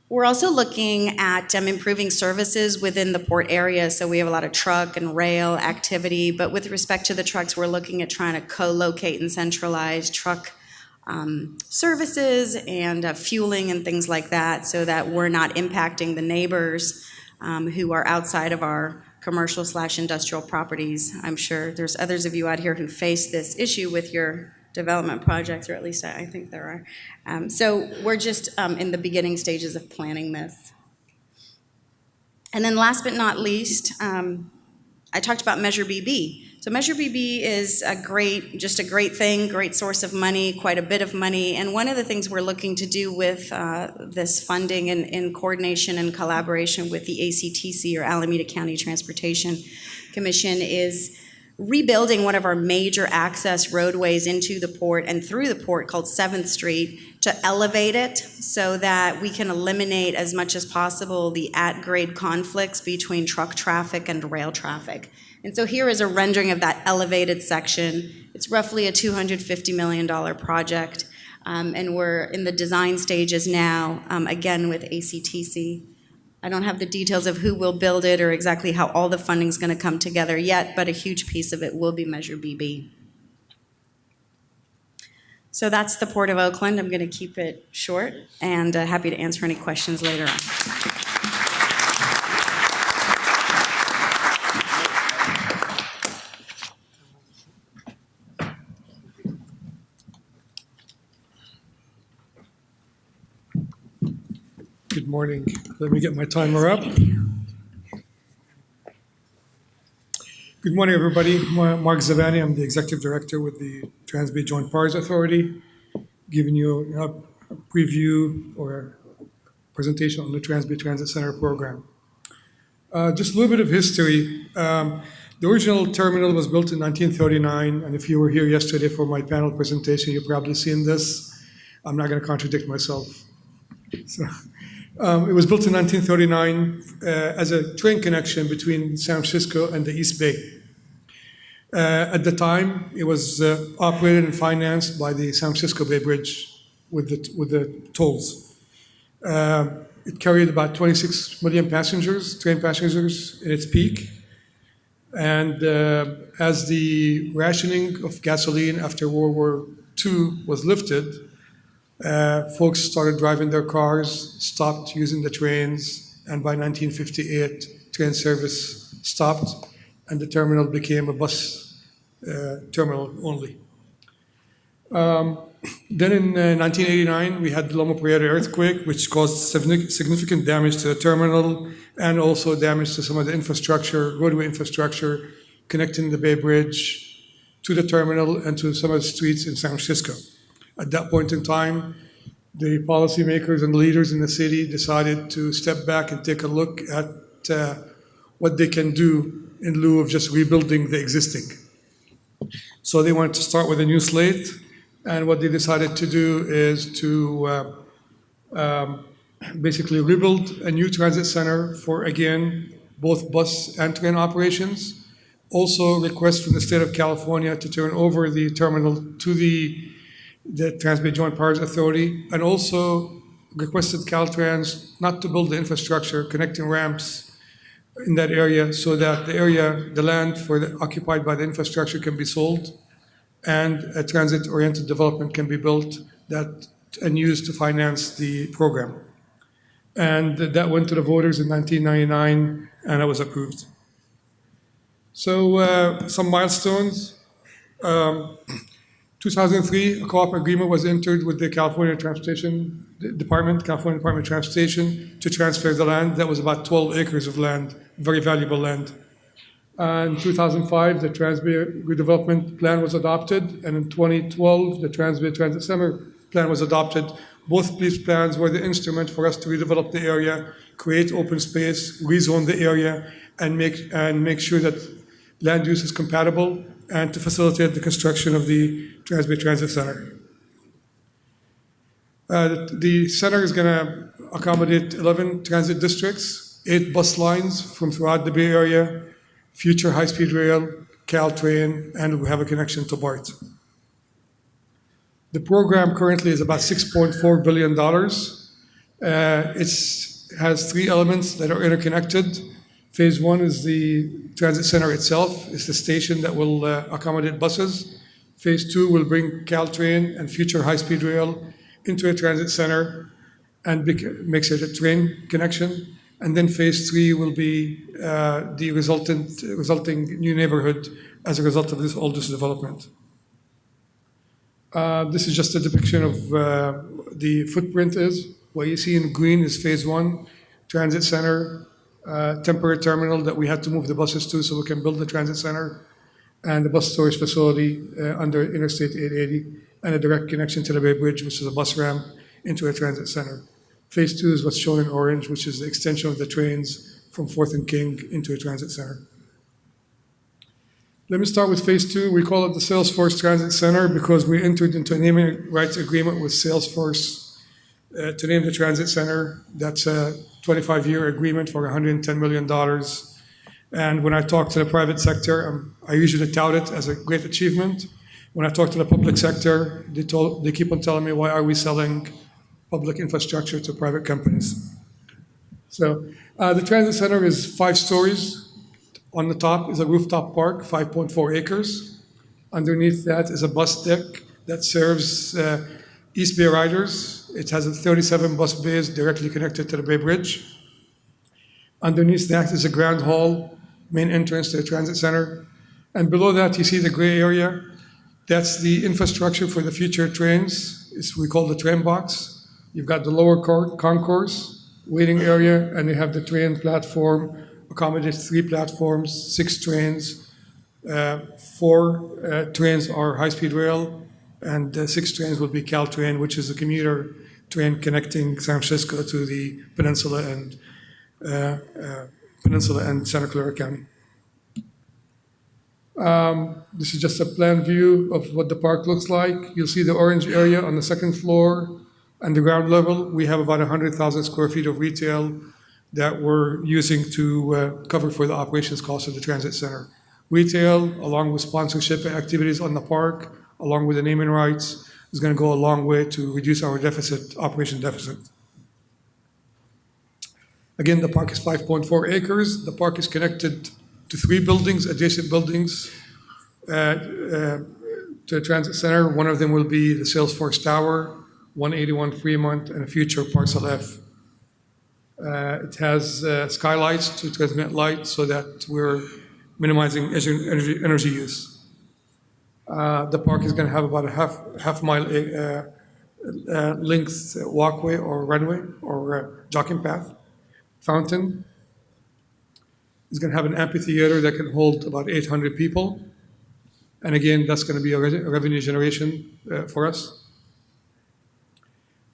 We're also looking at improving services within the port area. So we have a lot of truck and rail activity, but with respect to the trucks, we're looking at trying to co-locate and centralize truck services and fueling and things like that, so that we're not impacting the neighbors who are outside of our commercial/industrial properties. I'm sure there's others of you out here who face this issue with your development projects, or at least I think there are. So we're just in the beginning stages of planning this. And then last but not least, I talked about Measure BB. So Measure BB is just a great thing, great source of money, quite a bit of money. And one of the things we're looking to do with this funding in coordination and collaboration with the ACTC, or Alameda County Transportation Commission, is rebuilding one of our major access roadways into the port and through the port called 7th Street to elevate it so that we can eliminate as much as possible the at-grade conflicts between truck traffic and rail traffic. And so here is a rendering of that elevated section. It's roughly a $250 million project, and we're in the design stages now, again with ACTC. I don't have the details of who will build it or exactly how all the funding's going to come together yet, but a huge piece of it will be Measure BB. So that's the Port of Oakland. I'm going to keep it short and happy to answer any questions later on. Good morning. Let me get my timer up. Good morning, everybody. Mark Zabani. I'm the Executive Director with the Trans-Bay Joint Powers Authority, giving you a preview or a presentation on the Trans-Bay Transit Center program. Just a little bit of history. The original terminal was built in 1939, and if you were here yesterday for my panel presentation, you've probably seen this. I'm not going to contradict myself. So, it was built in 1939 as a train connection between San Francisco and the East Bay. At the time, it was operated and financed by the San Francisco Bay Bridge with the tolls. It carried about 26 million passengers, train passengers, in its peak. And as the rationing of gasoline after World War II was lifted, folks started driving their cars, stopped using the trains, and by 1958, train service stopped, and the terminal became a bus terminal only. Then in 1989, we had the Loma Prieta earthquake, which caused significant damage to the terminal and also damage to some of the infrastructure, roadway infrastructure, connecting the Bay Bridge to the terminal and to some of the streets in San Francisco. At that point in time, the policymakers and leaders in the city decided to step back and take a look at what they can do in lieu of just rebuilding the existing. So they wanted to start with a new slate, and what they decided to do is to basically rebuild a new transit center for, again, both bus and train operations. Also request from the state of California to turn over the terminal to the Trans-Bay Joint Powers Authority, and also requested Caltrans not to build the infrastructure, connecting ramps in that area so that the land occupied by the infrastructure can be sold and a transit-oriented development can be built and used to finance the program. And that went to the voters in 1999, and it was approved. So some milestones. 2003, a co-op agreement was entered with the California Department of Transportation to transfer the land. That was about 12 acres of land, very valuable land. In 2005, the Trans-Bay Redevelopment Plan was adopted, and in 2012, the Trans-Bay Transit Center Plan was adopted. Both these plans were the instrument for us to redevelop the area, create open space, rezone the area, and make sure that land use is compatible, and to facilitate the construction of the Trans-Bay Transit Center. The center is going to accommodate 11 transit districts, 8 bus lines from throughout the Bay Area, future high-speed rail, Caltrain, and we have a connection to BART. The program currently is about $6.4 billion. It has 3 elements that are interconnected. Phase 1 is the transit center itself. It's the station that will accommodate buses. Phase 2 will bring Caltrain and future high-speed rail into a transit center and makes it a train connection. And then Phase 3 will be the resulting new neighborhood as a result of all this development. This is just a depiction of the footprint is. What you see in green is Phase 1, transit center, temporary terminal that we had to move the buses to so we can build the transit center, and the bus storage facility under Interstate 880, and a direct connection to the Bay Bridge, which is a bus ramp into a transit center. Phase 2 is what's shown in orange, which is the extension of the trains from 4th and King into a transit center. Let me start with phase two. We call it the Salesforce Transit Center because we entered into a naming rights agreement with Salesforce to name the transit center. That's a 25-year agreement for $110 million. And when I talk to the private sector, I usually tout it as a great achievement. When I talk to the public sector, they keep on telling me, why are we selling public infrastructure to private companies? So the transit center is 5 stories. On the top is a rooftop park, 5.4 acres. Underneath that is a bus deck that serves East Bay riders. It has 37 bus bays directly connected to the Bay Bridge. Underneath that is a grand hall, main entrance to the transit center. And below that, you see the gray area. That's the infrastructure for the future trains. We call the train box. You've got the lower concourse, waiting area, and you have the train platform, accommodates 3 platforms, 6 trains. 4 trains are high-speed rail, and 6 trains will be Caltrain, which is a commuter train connecting San Francisco to the peninsula and Santa Clara County. This is just a plan view of what the park looks like. You'll see the orange area on the 2nd floor and the ground level. We have about 100,000 square feet of retail that we're using to cover for the operations costs of the transit center. Retail, along with sponsorship and activities on the park, along with the naming rights, is going to go a long way to reduce our operation deficit. Again, the park is 5.4 acres. The park is connected to 3 buildings, adjacent buildings to the transit center. One of them will be the Salesforce Tower, 181 Fremont, and a future Parcel F. It has skylights to transmit light so that we're minimizing energy use. The park is going to have about a half mile length walkway or runway or jogging path. Fountain. It's going to have an amphitheater that can hold about 800 people. And again, that's going to be a revenue generation for us.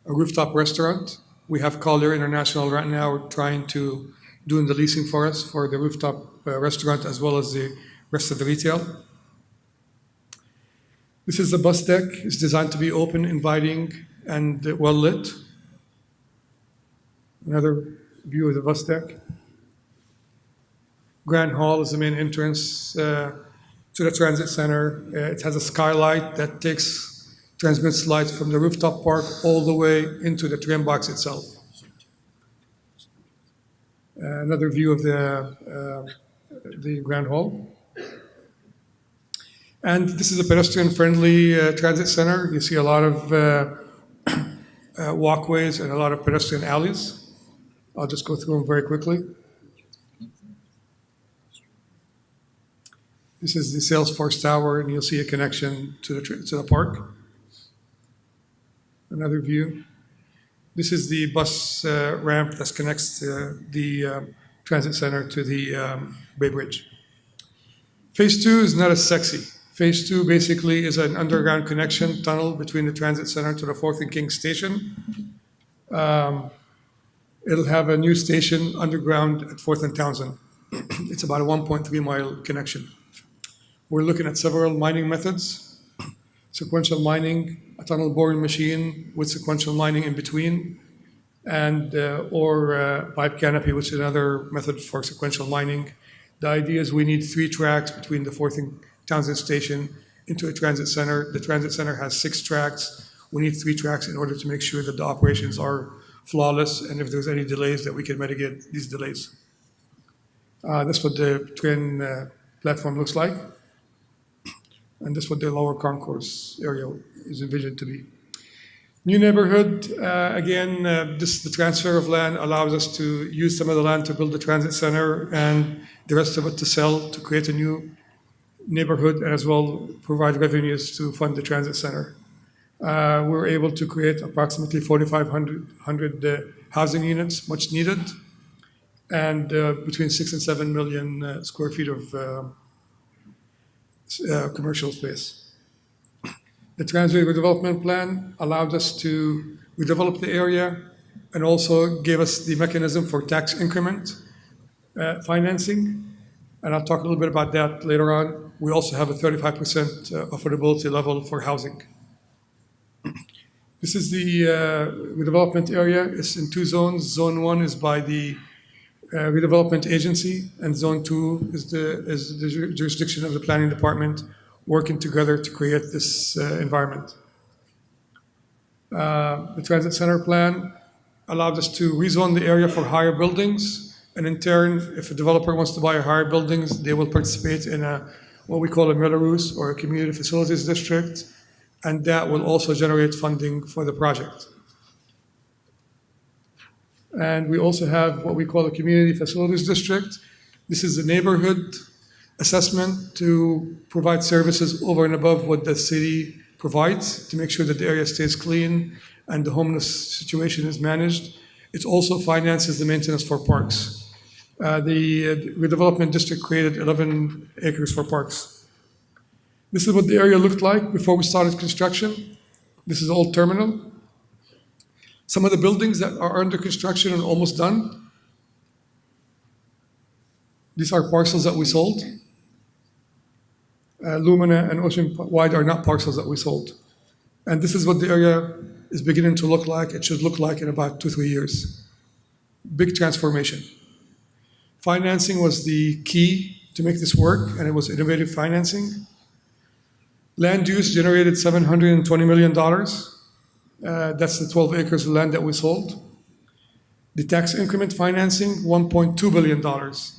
A rooftop restaurant. We have Calder International right now doing the leasing for us for the rooftop restaurant as well as the rest of the retail. This is the bus deck. It's designed to be open, inviting, and well lit. Another view of the bus deck. Grand Hall is the main entrance to the transit center. It has a skylight that transmits light from the rooftop park all the way into the train box itself. Another view of the Grand Hall. And this is a pedestrian-friendly transit center. You see a lot of walkways and a lot of pedestrian alleys. I'll just go through them very quickly. This is the Salesforce Tower, and you'll see a connection to the park. Another view. This is the bus ramp that connects the transit center to the Bay Bridge. Phase 2 is not as sexy. Phase 2 basically is an underground connection tunnel between the transit center to the 4th and King station. It'll have a new station underground at 4th and Townsend. It's about a 1.3 mile connection. We're looking at several mining methods. Sequential mining, a tunnel boring machine with sequential mining in between, and or pipe canopy, which is another method for sequential mining. The idea is we need 3 tracks between the 4th and Townsend station into a transit center. The transit center has 6 tracks. We need 3 tracks in order to make sure that the operations are flawless, and if there's any delays, that we can mitigate these delays. That's what the train platform looks like. And this is what the lower concourse area is envisioned to be. New neighborhood, the transfer of land allows us to use some of the land to build the transit center and the rest of it to sell to create a new neighborhood and as well provide revenues to fund the transit center. We were able to create approximately 4,500 housing units, much needed, and between 6 and 7 million square feet of commercial space. The Transway Redevelopment Plan allowed us to redevelop the area and also gave us the mechanism for tax increment financing. And I'll talk a little bit about that later on. we also have a 35% affordability level for housing. This is the redevelopment area. It's in two zones. Zone 1 is by the redevelopment agency, and Zone 2 is the jurisdiction of the planning department working together to create this environment. The transit center plan allowed us to rezone the area for higher buildings, and in turn, if a developer wants to buy higher buildings, they will participate in what we call a Belarus or a community facilities district, and that will also generate funding for the project. And we also have what we call a community facilities district. This is a neighborhood assessment to provide services over and above what the city provides to make sure that the area stays clean and the homeless situation is managed. It also finances the maintenance for parks. The redevelopment district created 11 acres for parks. This is what the area looked like before we started construction. This is Old Terminal. Some of the buildings that are under construction and almost done. These are parcels that we sold. Lumina and Ocean Wide are not parcels that we sold. And this is what the area is beginning to look like. It should look like in about 2-3 years. Big transformation. Financing was the key to make this work, and it was innovative financing. Land use generated $720 million. That's the 12 acres of land that we sold. The tax increment financing, $1.2 billion.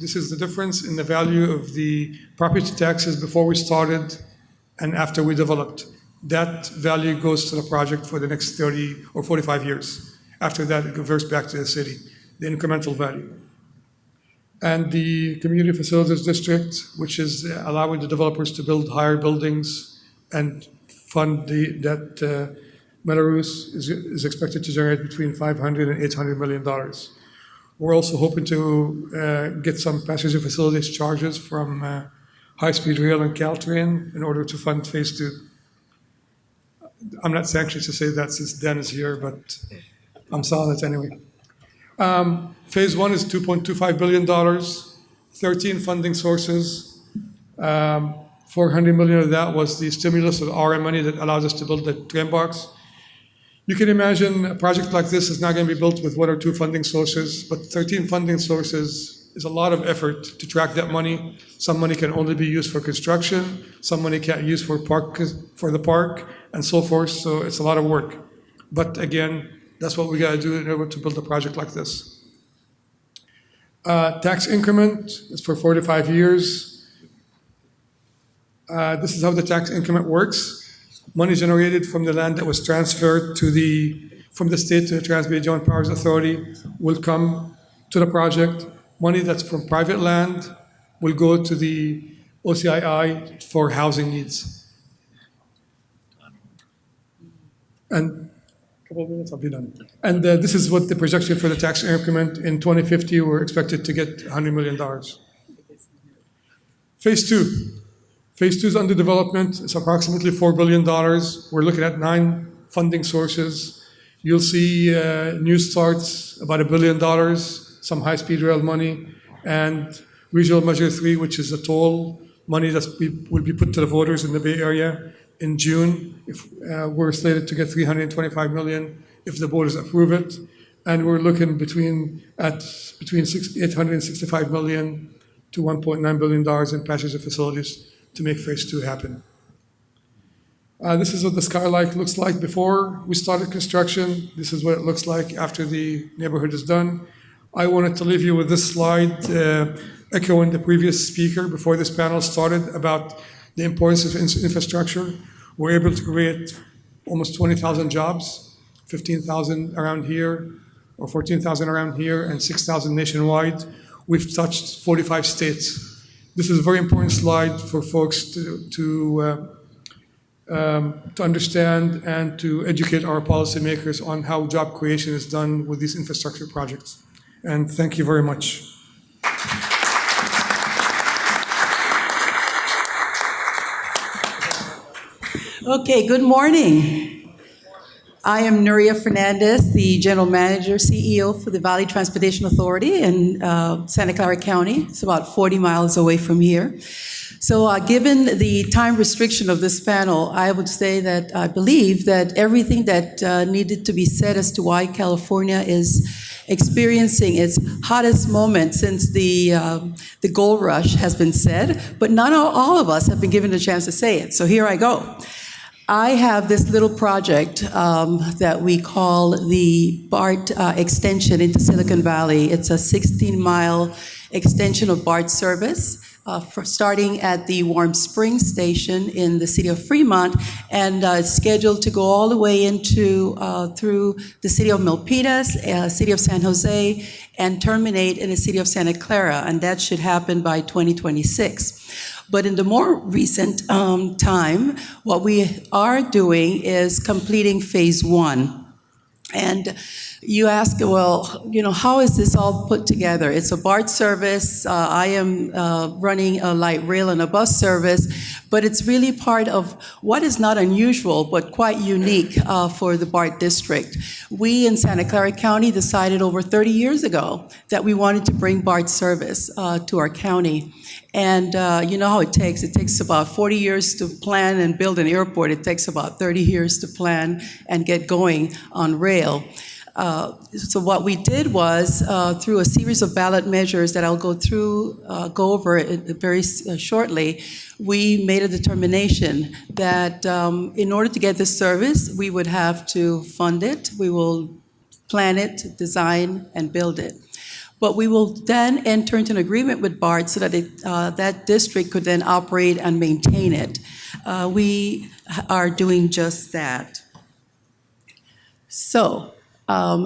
This is the difference in the value of the property taxes before we started and after we developed. That value goes to the project for the next 30 or 45 years. After that, it reverts back to the city, the incremental value. And the community facilities district, which is allowing the developers to build higher buildings and fund that Belarus is expected to generate between $500 and $800 million. We're also hoping to get some passenger facilities charges from high-speed rail and Caltrain in order to fund phase 2. I'm not anxious to say that since Dan is here, but I'm selling it anyway. Phase 1 is $2.25 billion, 13 funding sources. $400 million of that was the stimulus of the RM money that allows us to build the train box. You can imagine a project like this is not going to be built with 1 or 2 funding sources, but 13 funding sources is a lot of effort to track that money. Some money can only be used for construction, some money can't use for the park, and so forth, so it's a lot of work. But again, that's what we got to do in order to build a project like this. Tax increment is for 45 years. This is how the tax increment works. Money generated from the land that was transferred from the state to the Trans-Bay Joint Powers Authority will come to the project. Money that's from private land will go to the OCII for housing needs. And a couple of minutes, I'll be done. And this is what the projection for the tax increment in 2050. We're expected to get $100 million. Phase 2. Phase 2 is under development. It's approximately $4 billion. We're looking at 9 funding sources. You'll see new starts, about $1 billion, some high-speed rail money, and Regional Measure 3, which is a toll money that will be put to the voters in the Bay Area in June. We're slated to get $325 million if the voters approve it. And we're looking between $865 million to $1.9 billion in passenger facilities to make phase 2 happen. This is what the skylight looks like before we started construction. This is what it looks like after the neighborhood is done. I wanted to leave you with this slide, echoing the previous speaker before this panel started about the importance of infrastructure. We're able to create almost 20,000 jobs, 15,000 around here, or 14,000 around here, and 6,000 nationwide. We've touched 45 states. This is a very important slide for folks to understand and to educate our policymakers on how job creation is done with these infrastructure projects. And thank you very much. Okay, good morning. I am Nuria Fernandez, the General Manager, CEO for the Valley Transportation Authority in Santa Clara County. It's about 40 miles away from here. So given the time restriction of this panel, I would say that I believe that everything that needed to be said as to why California is experiencing its hottest moment since the gold rush has been said, but not all of us have been given a chance to say it. So here I go. I have this little project that we call the BART extension into Silicon Valley. It's a 16-mile extension of BART service, starting at the Warm Springs station in the city of Fremont, and scheduled to go all the way into through the city of Milpitas, city of San Jose, and terminate in the city of Santa Clara, and that should happen by 2026. But in the more recent time, what we are doing is completing phase one. And you ask, well, you know, how is this all put together? It's a BART service. I am running a light rail and a bus service, but it's really part of what is not unusual, but quite unique for the BART district. We in Santa Clara County decided over 30 years ago that we wanted to bring BART service to our county. And you know how it takes. It takes about 40 years to plan and build an airport. It takes about 30 years to plan and get going on rail. So what we did was, through a series of ballot measures that I'll go over very shortly, we made a determination that in order to get this service, we would have to fund it. We will plan it, design, and build it. But we will then enter into an agreement with BART so that that district could then operate and maintain it. We are doing just that. So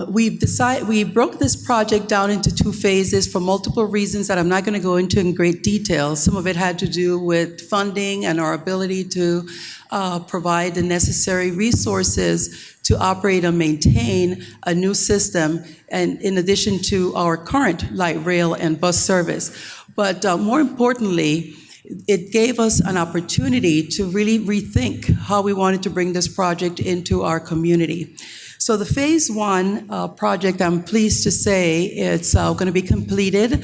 we broke this project down into two phases for multiple reasons that I'm not going to go into in great detail. Some of it had to do with funding and our ability to provide the necessary resources to operate and maintain a new system, and in addition to our current light rail and bus service. But more importantly, it gave us an opportunity to really rethink how we wanted to bring this project into our community. So the phase one project, I'm pleased to say, it's going to be completed.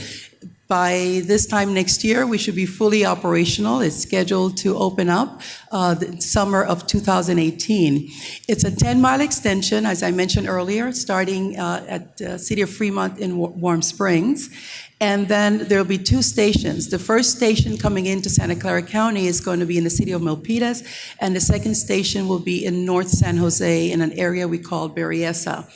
By this time next year, we should be fully operational. It's scheduled to open up the summer of 2018. It's a 10-mile extension, as I mentioned earlier, starting at the city of Fremont in Warm Springs. And then there'll be two stations. The first station coming into Santa Clara County is going to be in the city of Milpitas, and the second station will be in North San Jose in an area we call Berryessa.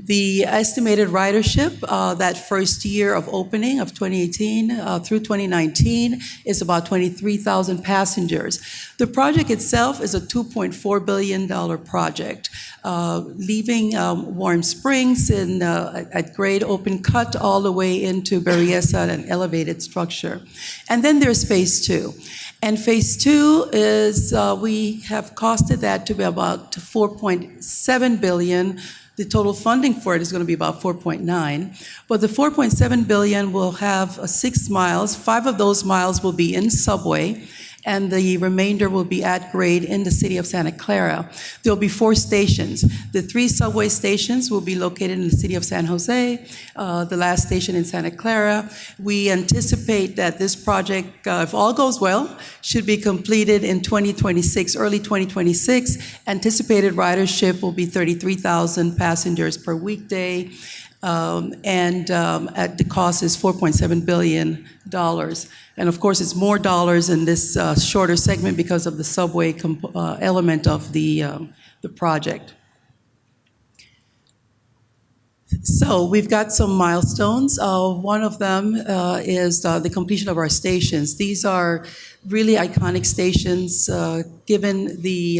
The estimated ridership that first year of opening of 2018 through 2019 is about 23,000 passengers. The project itself is a $2.4 billion project, leaving Warm Springs at grade open cut all the way into Berryessa, an elevated structure. And then there's phase two. And phase two is, we have costed that to be about $4.7 billion. The total funding for it is going to be about 4.9, but the 4.7 billion will have 6 miles. 5 of those miles will be in subway, and the remainder will be at grade in the city of Santa Clara. There'll be 4 stations. The 3 subway stations will be located in the city of San Jose, the last station in Santa Clara. We anticipate that this project, if all goes well, should be completed in 2026, early 2026. Anticipated ridership will be 33,000 passengers per weekday, and at the cost is $4.7 billion. And of course, it's more dollars in this shorter segment because of the subway element of the project. So we've got some milestones. One of them is the completion of our stations. These are really iconic stations, given the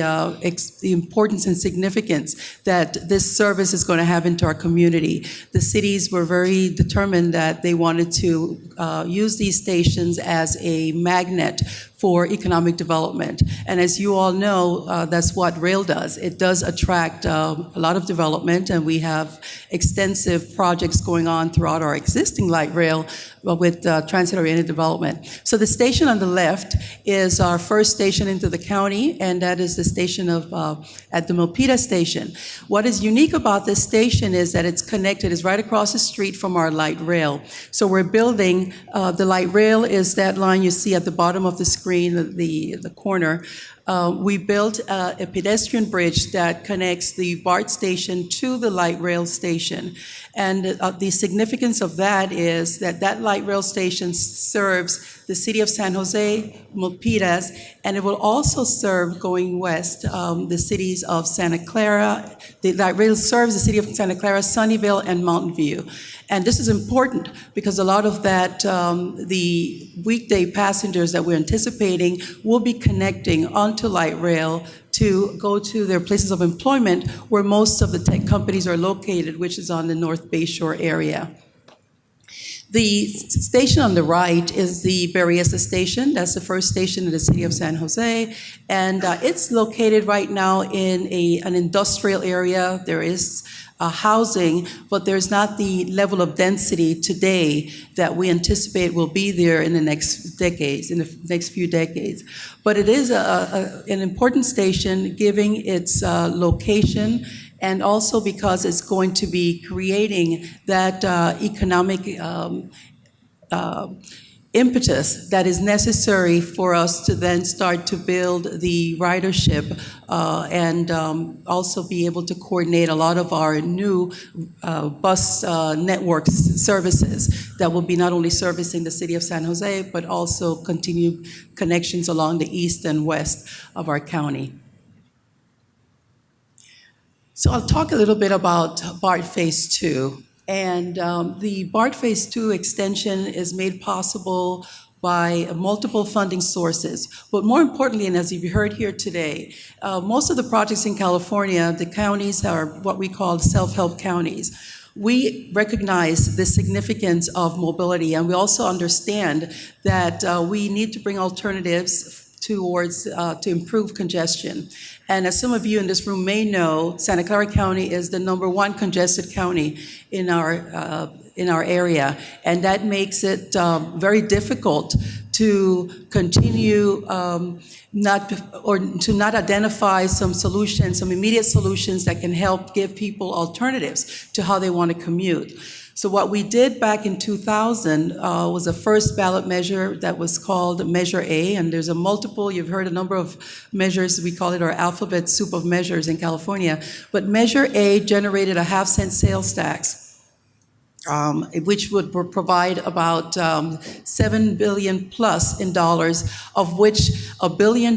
importance and significance that this service is going to have into our community. The cities were very determined that they wanted to use these stations as a magnet for economic development. And as you all know, that's what rail does. It does attract a lot of development, and we have extensive projects going on throughout our existing light rail with transit-oriented development. So the station on the left project is our first station into the county, and that is the station at the Milpitas station. What is unique about this station is that it's connected, it's right across the street from our light rail. So we're building, the light rail is that line you see at the bottom of the screen, the corner. We built a pedestrian bridge that connects the BART station to the light rail station. And the significance of that is that that light rail station serves the city of San Jose, Milpitas, and it will also serve, going west, the cities of Santa Clara. The light rail serves the city of Santa Clara, Sunnyvale, and Mountain View. And this is important because a lot of that, the weekday passengers that we're anticipating will be connecting onto light rail to go to their places of employment where most of the tech companies are located, which is on the North Bayshore area. The station on the right is the Berryessa station. That's the first station in the city of San Jose. And it's located right now in an industrial area. There is housing, but there's not the level of density today that we anticipate will be there in the next decades, in the next few decades. But it is an important station, giving its location, and also because it's going to be creating that economic impetus that is necessary for us to then start to build the ridership and also be able to coordinate a lot of our new bus network services that will be not only servicing the city of San Jose, but also continue connections along the east and west of our county. So I'll talk a little bit about BART Phase 2. And the BART Phase 2 extension is made possible by multiple funding sources. But more importantly, and as you've heard here today, most of the projects in California, the counties are what we call self-help counties. We recognize the significance of mobility, and we also understand that we need to bring alternatives towards to improve congestion. And as some of you in this room may know, Santa Clara County is the #1 congested county in our area, and that makes it very difficult to continue not identify some solutions, some immediate solutions that can help give people alternatives to how they want to commute. So what we did back in 2000 was a first ballot measure that was called Measure A, and there's a multiple, you've heard a number of measures, we call it our alphabet soup of measures in California, but Measure A generated a half-cent sales tax, which would provide about $7 billion plus in dollars, of which $1 billion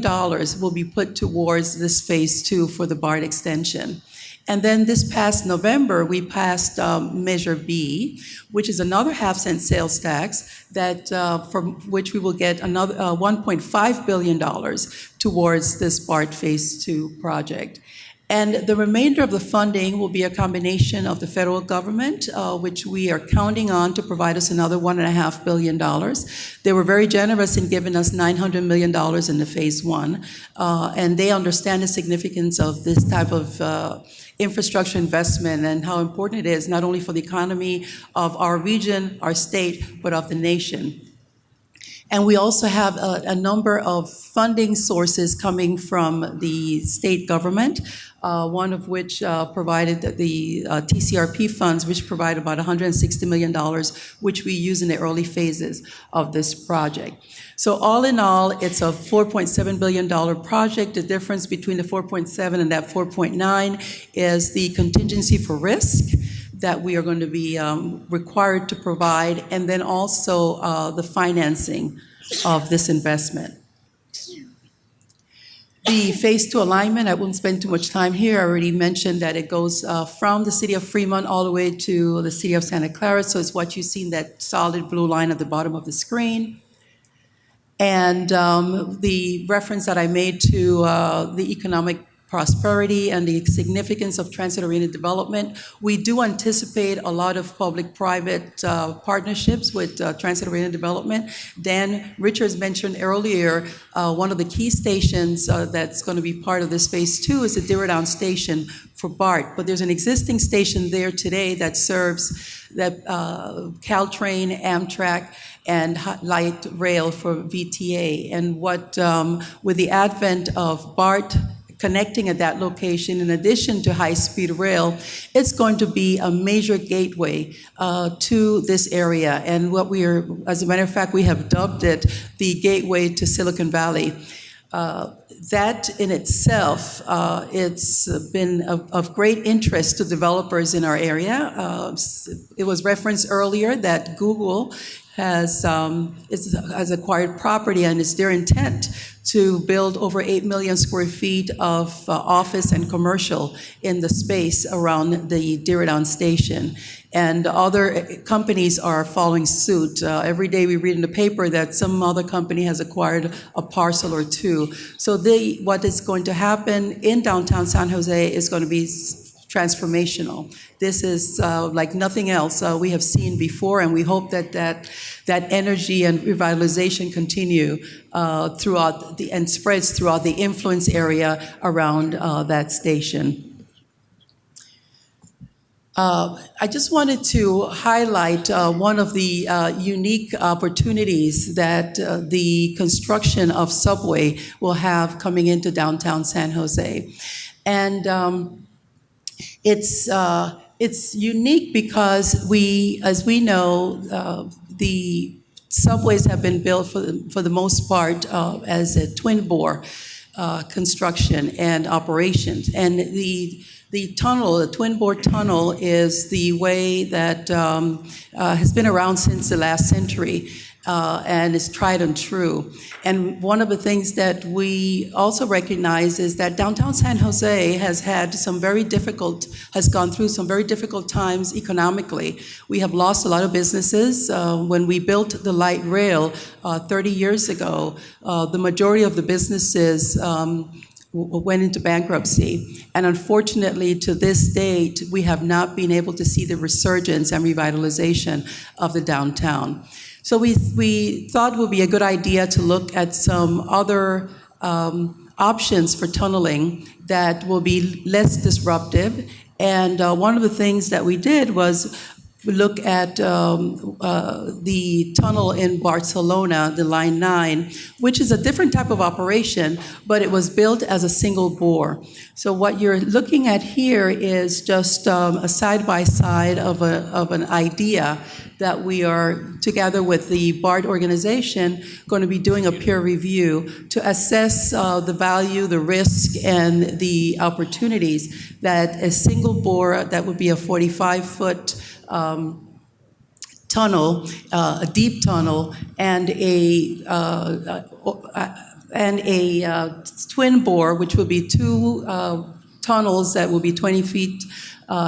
will be put towards this Phase 2 for the BART extension. And then this past November, we passed Measure B, which is another half-cent sales tax that from which we will get another $1.5 billion towards this BART Phase 2 project. And the remainder of the funding will be a combination of the federal government, which we are counting on to provide us another $1.5 billion. They were very generous in giving us $900 million in the Phase 1, and they understand the significance of this type of infrastructure investment and how important it is, not only for the economy of our region, our state, but of the nation. And we also have a number of funding sources coming from the state government, one of which provided the TCRP funds, which provide about $160 million, which we use in the early phases of this project. So all in all, it's a $4.7 billion project. The difference between the 4.7 and that 4.9 is the contingency for risk that we are going to be required to provide, and then also the financing of this investment. The Phase 2 alignment, I won't spend too much time here. I already mentioned that it goes from the city of Fremont all the way to the city of Santa Clara, so it's what you see in that solid blue line at the bottom of the screen. And the reference that I made to the economic prosperity and the significance of transit-oriented development. We do anticipate a lot of public-private partnerships with transit-oriented development. Dan Richards mentioned earlier, one of the key stations that's going to be part of this phase 2 is the Diradown Station for BART. But there's an existing station there today that serves that Caltrain, Amtrak, and light rail for VTA. And what with the advent of BART connecting at that location, in addition to high-speed rail, it's going to be a major gateway to this area. And what we are, as a matter of fact, we have dubbed it the gateway to Silicon Valley. That in itself, it's been of great interest to developers in our area. It was referenced earlier that Google has acquired property, and it's their intent to build over 8 million square feet of office and commercial in the space around the Diradown Station. And other companies are following suit. Every day we read in the paper that some other company has acquired a parcel or two. So what is going to happen in downtown San Jose is going to be transformational. This is like nothing else we have seen before, and we hope that energy and revitalization continue throughout and spreads throughout the influence area around that station. I just wanted to highlight one of the unique opportunities that the construction of subway will have coming into downtown San Jose. And it's unique because as we know, the subways have been built for the most part as a twin bore construction and operations. And the tunnel, the twin bore tunnel, is the way that has been around since the last century. And is tried and true. And one of the things that we also recognize is that downtown San Jose has gone through some very difficult times economically. We have lost a lot of businesses. When we built the light rail 30 years ago, the majority of the businesses went into bankruptcy. And unfortunately, to this date, we have not been able to see the resurgence and revitalization of the downtown. So we thought it would be a good idea to look at some other options for tunneling that will be less disruptive. And one of the things that we did was look at the tunnel in Barcelona, the Line 9, which is a different type of operation, but it was built as a single bore. So what you're looking at here is just a side-by-side of an idea that we are, together with the BART organization, going to be doing a peer review to assess the value, the risk, and the opportunities that a single bore, that would be a 45-foot tunnel, a deep tunnel, and a twin bore, which would be two tunnels that will be 20 feet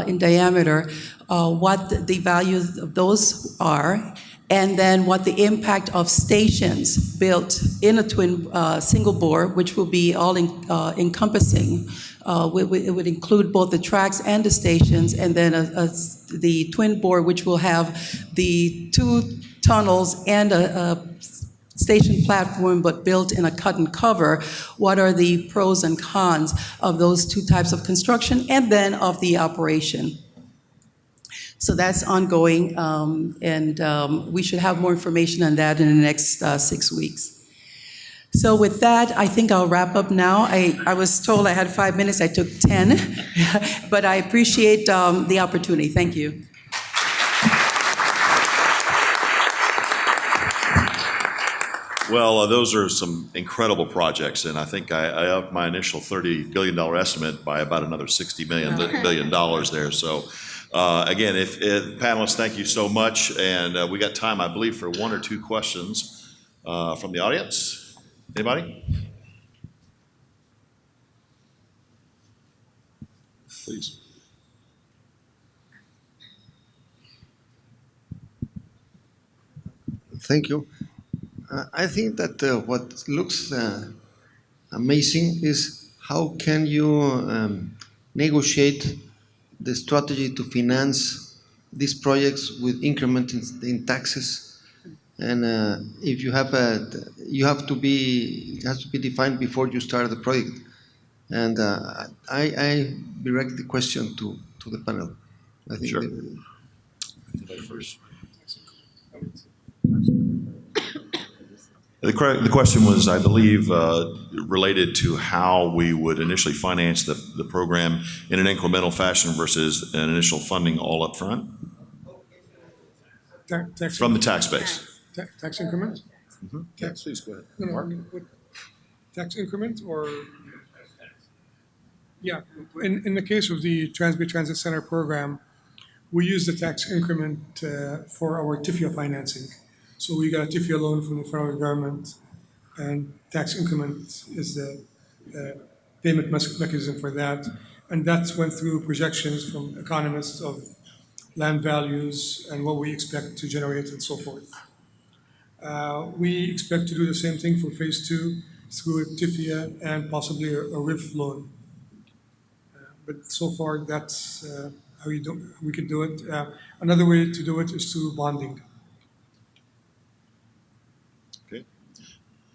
in diameter, what the values of those are, and then what the impact of stations built in a twin single bore, which will be all encompassing. It would include both the tracks and the stations, and then the twin bore, which will have the two tunnels and a station platform, but built in a cut and cover. What are the pros and cons of those two types of construction, and then of the operation? So that's ongoing, and we should have more information on that in the next 6 weeks. So with that, I think I'll wrap up now. I was told I had 5 minutes, I took 10, but I appreciate the opportunity. Thank you. Well, those are some incredible projects, and I think I upped my initial $30 billion estimate by about another $60 billion there. So, again, if panelists, thank you so much, and we got time, I believe, for one or two questions from the audience. Anybody? Please. Thank you. I think that what looks amazing is how can you negotiate the strategy to finance these projects with increment in taxes? And if you have you have to be, it has to be defined before you start the project. And I direct the question to the panel. I think Sure. The question was, I believe, related to how we would initially finance the program in an incremental fashion versus an initial funding all up front Tax from the tax base. tax increment? Yeah, please go ahead. No, no, I mean, what, tax increment or? Yeah, in the case of the Transbay Transit Center program, we use the tax increment for our TIFIA financing. So we got a TIFIA loan from the federal government, and tax increment is the payment mechanism for that. And that went through projections from economists of land values and what we expect to generate and so forth. We expect to do the same thing for phase two through a TIFIA and possibly a RIF loan. But so far, that's how we can do it. Another way to do it is through bonding. Okay.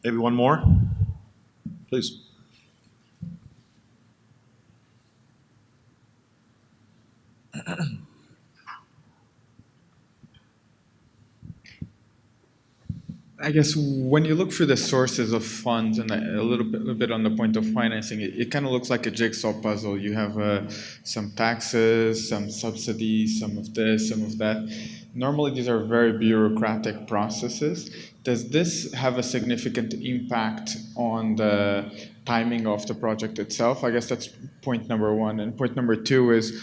Maybe one more, please. I guess when you look for the sources of funds, and a little bit on the point of financing, it kind of looks like a jigsaw puzzle. You have some taxes, some subsidies, some of this, some of that. Normally, these are very bureaucratic processes. Does this have a significant impact on the timing of the project itself? I guess that's point number one. And point number two is,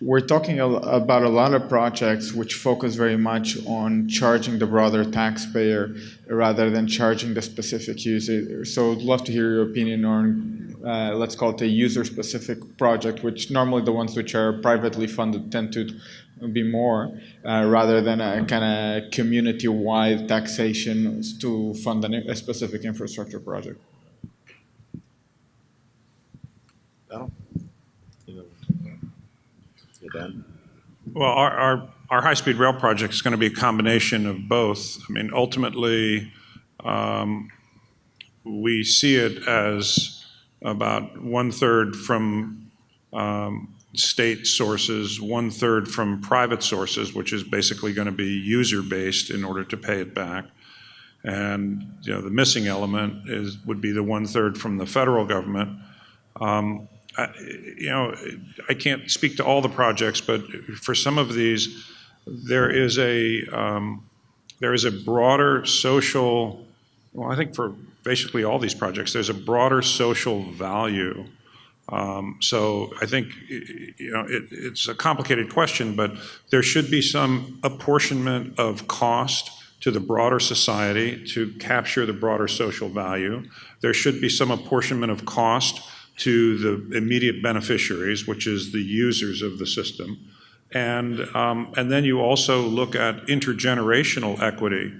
we're talking about a lot of projects which focus very much on charging the broader taxpayer rather than charging the specific user. So I'd love to hear your opinion on, let's call it a user-specific project, which normally the ones which are privately funded tend to be more, rather than a kind of community-wide taxation to fund a specific infrastructure project. Well, our high-speed rail project is going to be a combination of both. I mean, ultimately, we see it as about 1/3 from state sources, 1/3 from private sources, which is basically going to be user-based in order to pay it back. And the missing element would be the 1/3 from the federal government. I can't speak to all the projects, but for some of these, there is a broader social. Well, I think for basically all these projects, there's a broader social value. So I think it's a complicated question, but there should be some apportionment of cost to the broader society to capture the broader social value. There should be some apportionment of cost to the immediate beneficiaries, which is the users of the system. And then you also look at intergenerational equity.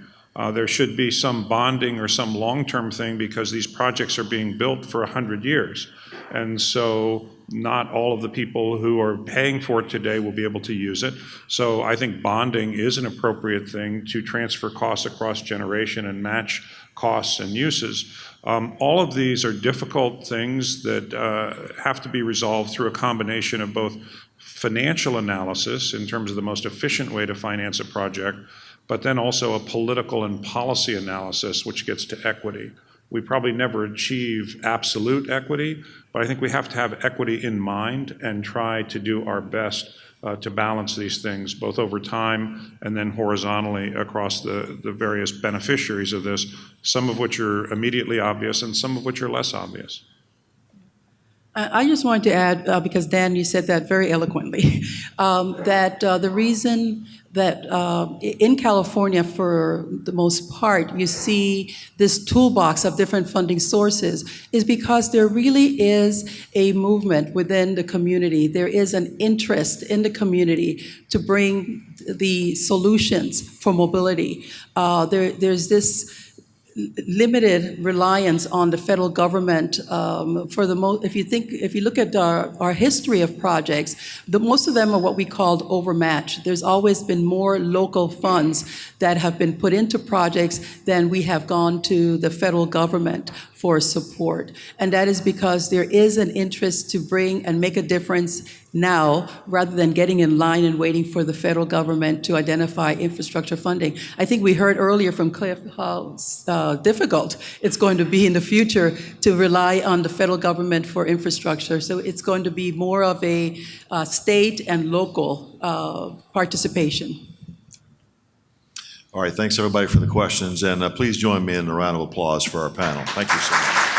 There should be some bonding or some long-term thing because these projects are being built for 100 years. And so not all of the people who are paying for it today will be able to use it. So I think bonding is an appropriate thing to transfer costs across generation and match costs and uses. All of these are difficult things that have to be resolved through a combination of both financial analysis in terms of the most efficient way to finance a project, but then also a political and policy analysis which gets to equity. We probably never achieve absolute equity, but I think we have to have equity in mind and try to do our best to balance these things, both over time and then horizontally across the various beneficiaries of this, some of which are immediately obvious and some of which are less obvious. I just wanted to add, because Dan, you said that very eloquently, that the reason that in California, for the most part, you see this toolbox of different funding sources is because there really is a movement within the community. There is an interest in the community to bring the solutions for mobility. There's this limited reliance on the federal government for the most. If you look at our history of projects, most of them are what we called overmatch. There's always been more local funds that have been put into projects than we have gone to the federal government for support. And that is because there is an interest to bring and make a difference now, rather than getting in line and waiting for the federal government to identify infrastructure funding. I think we heard earlier from Cliff how difficult it's going to be in the future to rely on the federal government for infrastructure. So it's going to be more of a state and local participation. All right, thanks everybody for the questions, and please join me in a round of applause for our panel. Thank you so much.